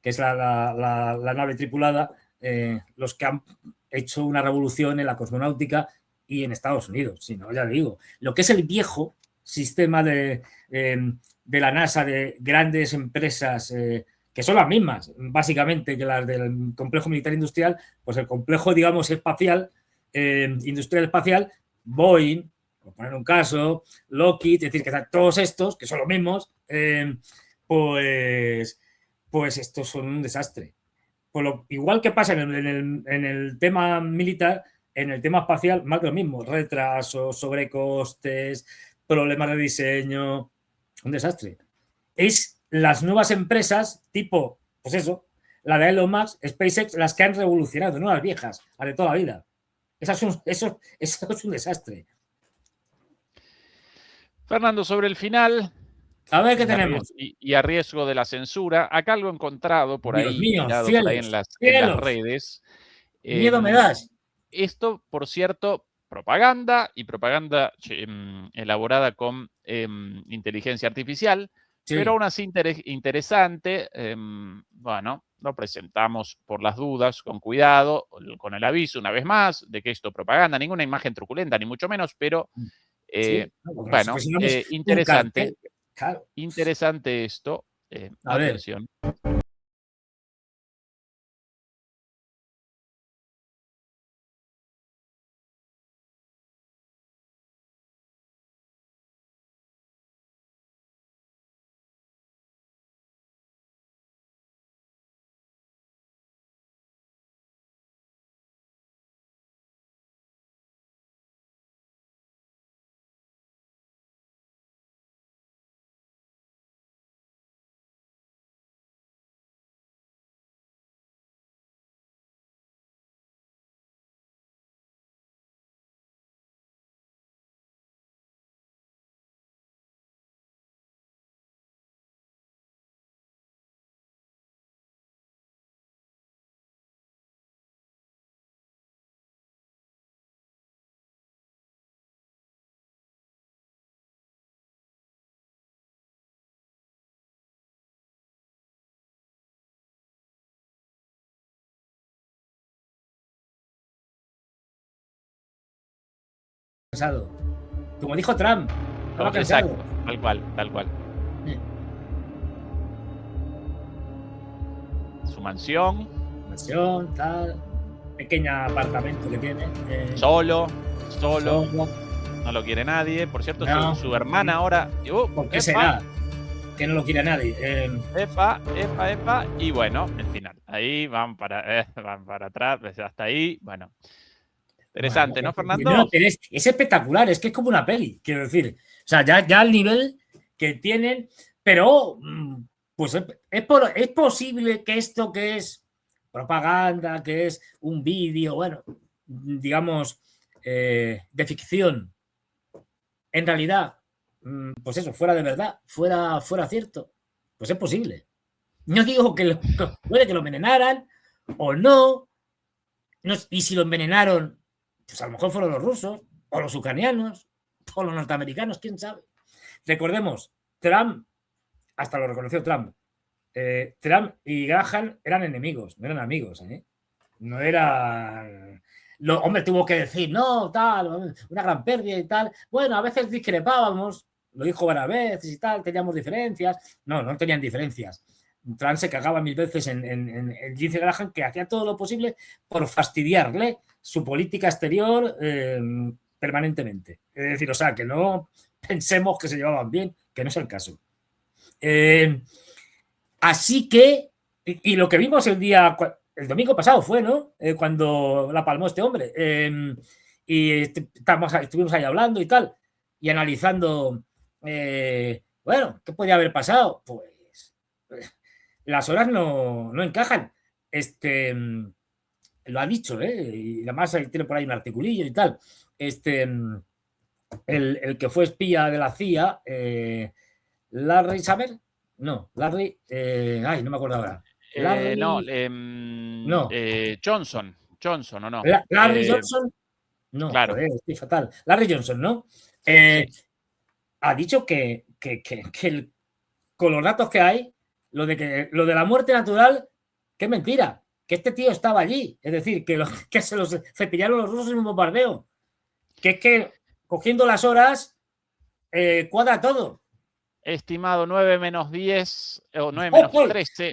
es la nave tripulada, los que han hecho una revolución en la cosmonáutica y en Estados Unidos. Si no, ya digo, lo que es el viejo sistema de la NASA, de grandes empresas que son las mismas, básicamente, que las del complejo militar industrial, pues el complejo, digamos, espacial, industrial espacial, Boeing, por poner un caso, Lockheed, es decir, que todos estos, que son los mismos, pues estos son un desastre. Igual que pasa en el tema militar, en el tema espacial, más de lo mismo, retrasos, sobrecostes, problemas de diseño, un desastre. Es las nuevas empresas, tipo, pues eso, la de Elon Musk, SpaceX, las que han revolucionado, no las viejas, las de toda la vida. Eso es un desastre. Fernando, sobre el final, a ver qué tenemos. Y a riesgo de la censura, acá lo he encontrado por Dios ahí, mío, tirado por ahí cielos, en las cielos. redes. Miedo me das. Esto, por cierto, propaganda y propaganda elaborada con inteligencia artificial, Sí. pero aún así interesante. Bueno, lo presentamos por las dudas, con cuidado, con el aviso una vez más de que esto es propaganda, ninguna imagen truculenta, ni mucho menos, pero Sí, bueno, interesante. Claro. Interesante esto. A ver. Atención. cansado. Como dijo Trump, estaba cansado. Exacto, tal cual, tal cual. Su mansión. Mansión, tal. Pequeño apartamento que tiene. Solo. No lo quiere nadie. Por cierto, No. su hermana ahora. ¿Por qué será? Que no lo quiere nadie. Epa. Y bueno, el final. Ahí van para atrás, hasta ahí. Bueno. Interesante, bueno, ¿no, Fernando? No, es espectacular, es que es como una peli, quiero decir. O sea, ya al nivel que tienen, pero pues es posible que esto que es propaganda, que es un vídeo, bueno, digamos, de ficción, en realidad, pues eso, fuera de verdad, fuera cierto, pues es posible. No digo que puede que lo envenenaran o no, y si lo envenenaron, pues a lo mejor fueron los rusos, o los ucranianos, o los norteamericanos, quién sabe. Recordemos, Trump, hasta lo reconoció Trump, Trump y Graham eran enemigos, no eran amigos, ¿eh? No eran... hombre, tuvo que decir, no, tal, una gran pérdida y tal. Bueno, a veces discrepábamos, lo dijo varias veces y tal, teníamos diferencias. No tenían diferencias. Trump se cagaba 1000 veces en Lindsey Graham, que hacía todo lo posible por fastidiarle su política exterior permanentemente. Es decir, o sea, que no pensemos que se llevaban bien, que no es el caso. Así que, y lo que vimos el domingo pasado fue, ¿no? Cuando la palmó este hombre. Y estuvimos ahí hablando y tal, y analizando, bueno, ¿qué podría haber pasado? Pues las horas no encajan. Lo ha dicho, y además tiene por ahí un articulillo y tal. El que fue espía de la CIA, Larry Saber, no, Larry, no me acuerdo ahora. Larry, no, Johnson, ¿o no? Larry Johnson, no, claro. Joder, estoy fatal. Larry Johnson, ¿no? Sí. Ha dicho que con los datos que hay, lo de la muerte natural, que es mentira, que este tío estaba allí, es decir, que se los cepillaron los rusos en un bombardeo, que es que cogiendo las horas cuadra todo. Estimado 9 menos 10 o 9 menos 13,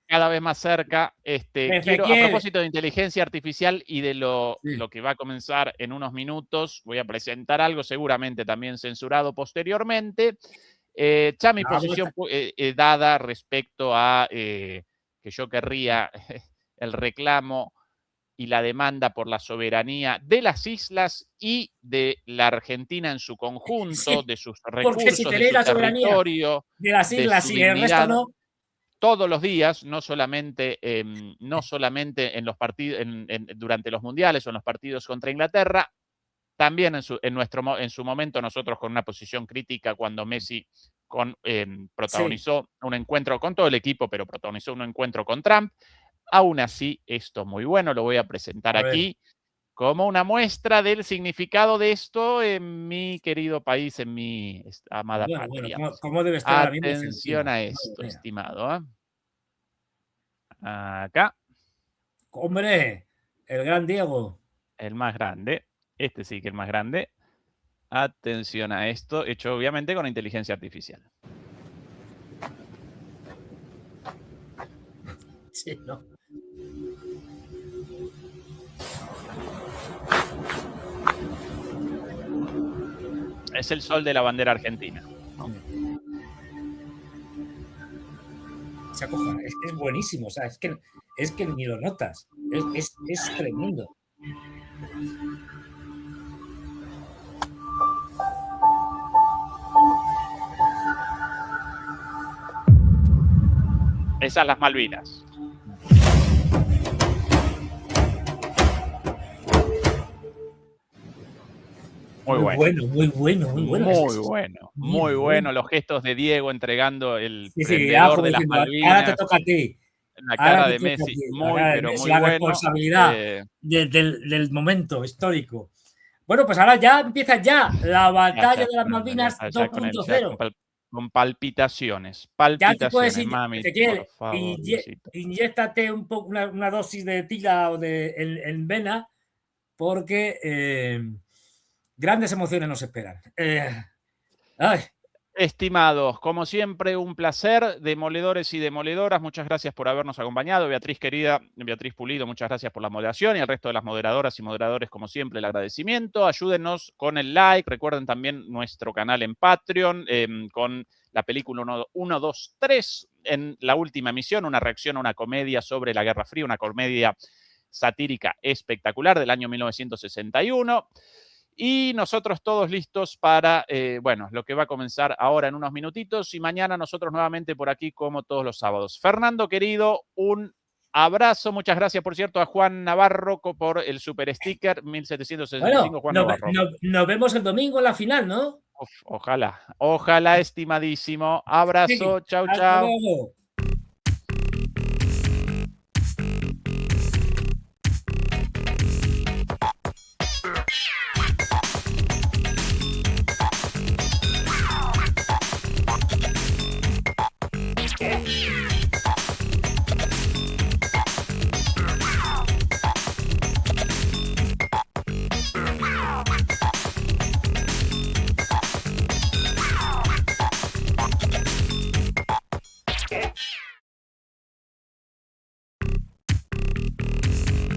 cada vez más cerca. Quiero, a propósito de inteligencia artificial y de lo que va a comenzar en unos minutos, voy a presentar algo seguramente también censurado posteriormente. Ya mi posición dada respecto a que yo querría el reclamo y la demanda por la soberanía de las islas y de la Argentina en su conjunto, de sus recursos, de su territorio, de las islas y el resto no. Todos los días, no solamente en los partidos, durante los mundiales o en los partidos contra Inglaterra, también en su momento nosotros con una posición crítica cuando Messi protagonizó un encuentro con todo el equipo, pero protagonizó un encuentro con Trump. Aún así, esto muy bueno, lo voy a presentar aquí como una muestra del significado de esto en mi querido país, en mi amada patria. Bueno, ¿cómo debe estar atención a esto, estimado. Acá. Hombre, el gran Diego. El más grande. Este sí que es el más grande. Atención a esto, hecho obviamente con inteligencia artificial. Sí, ¿no? Es el sol de la bandera argentina. Se acojona, es que es buenísimo, o sea, es que ni lo notas, es tremendo. Esas las Malvinas. Muy bueno. Los gestos de Diego entregando el prendedor de las Malvinas. Ahora te toca a ti. La cara de Messi, pero muy la bueno. Responsabilidad del momento histórico. Bueno, pues ahora ya empieza la batalla de las Malvinas 2.0. Con palpitaciones. Ya te puedes ir, mami, por favor, inyéctate un poco una dosis de tila o en vena, porque grandes emociones nos esperan. Ay. Estimados, como siempre, un placer. Demoledores y demoledoras, muchas gracias por habernos acompañado. Beatriz querida, Beatriz Pulido, muchas gracias por la moderación y al resto de las moderadoras y moderadores, como siempre, el agradecimiento. Ayúdenos con el like. Recuerden también nuestro canal en Patreon con la película 1, 2, 3 en la última emisión, una reacción a una comedia sobre la Guerra Fría, una comedia satírica espectacular del año 1961. Y nosotros todos listos para, bueno, lo que va a comenzar ahora en unos minutitos y mañana nosotros nuevamente por aquí como todos los sábados. Fernando, querido, un abrazo. Muchas gracias, por cierto, a Juan Navarro por el super sticker 1765. Bueno, Juan Navarro. Nos vemos el domingo en la final, ¿no? Uf, ojalá, estimadísimo. Abrazo, Sí, chau, hasta chau. luego.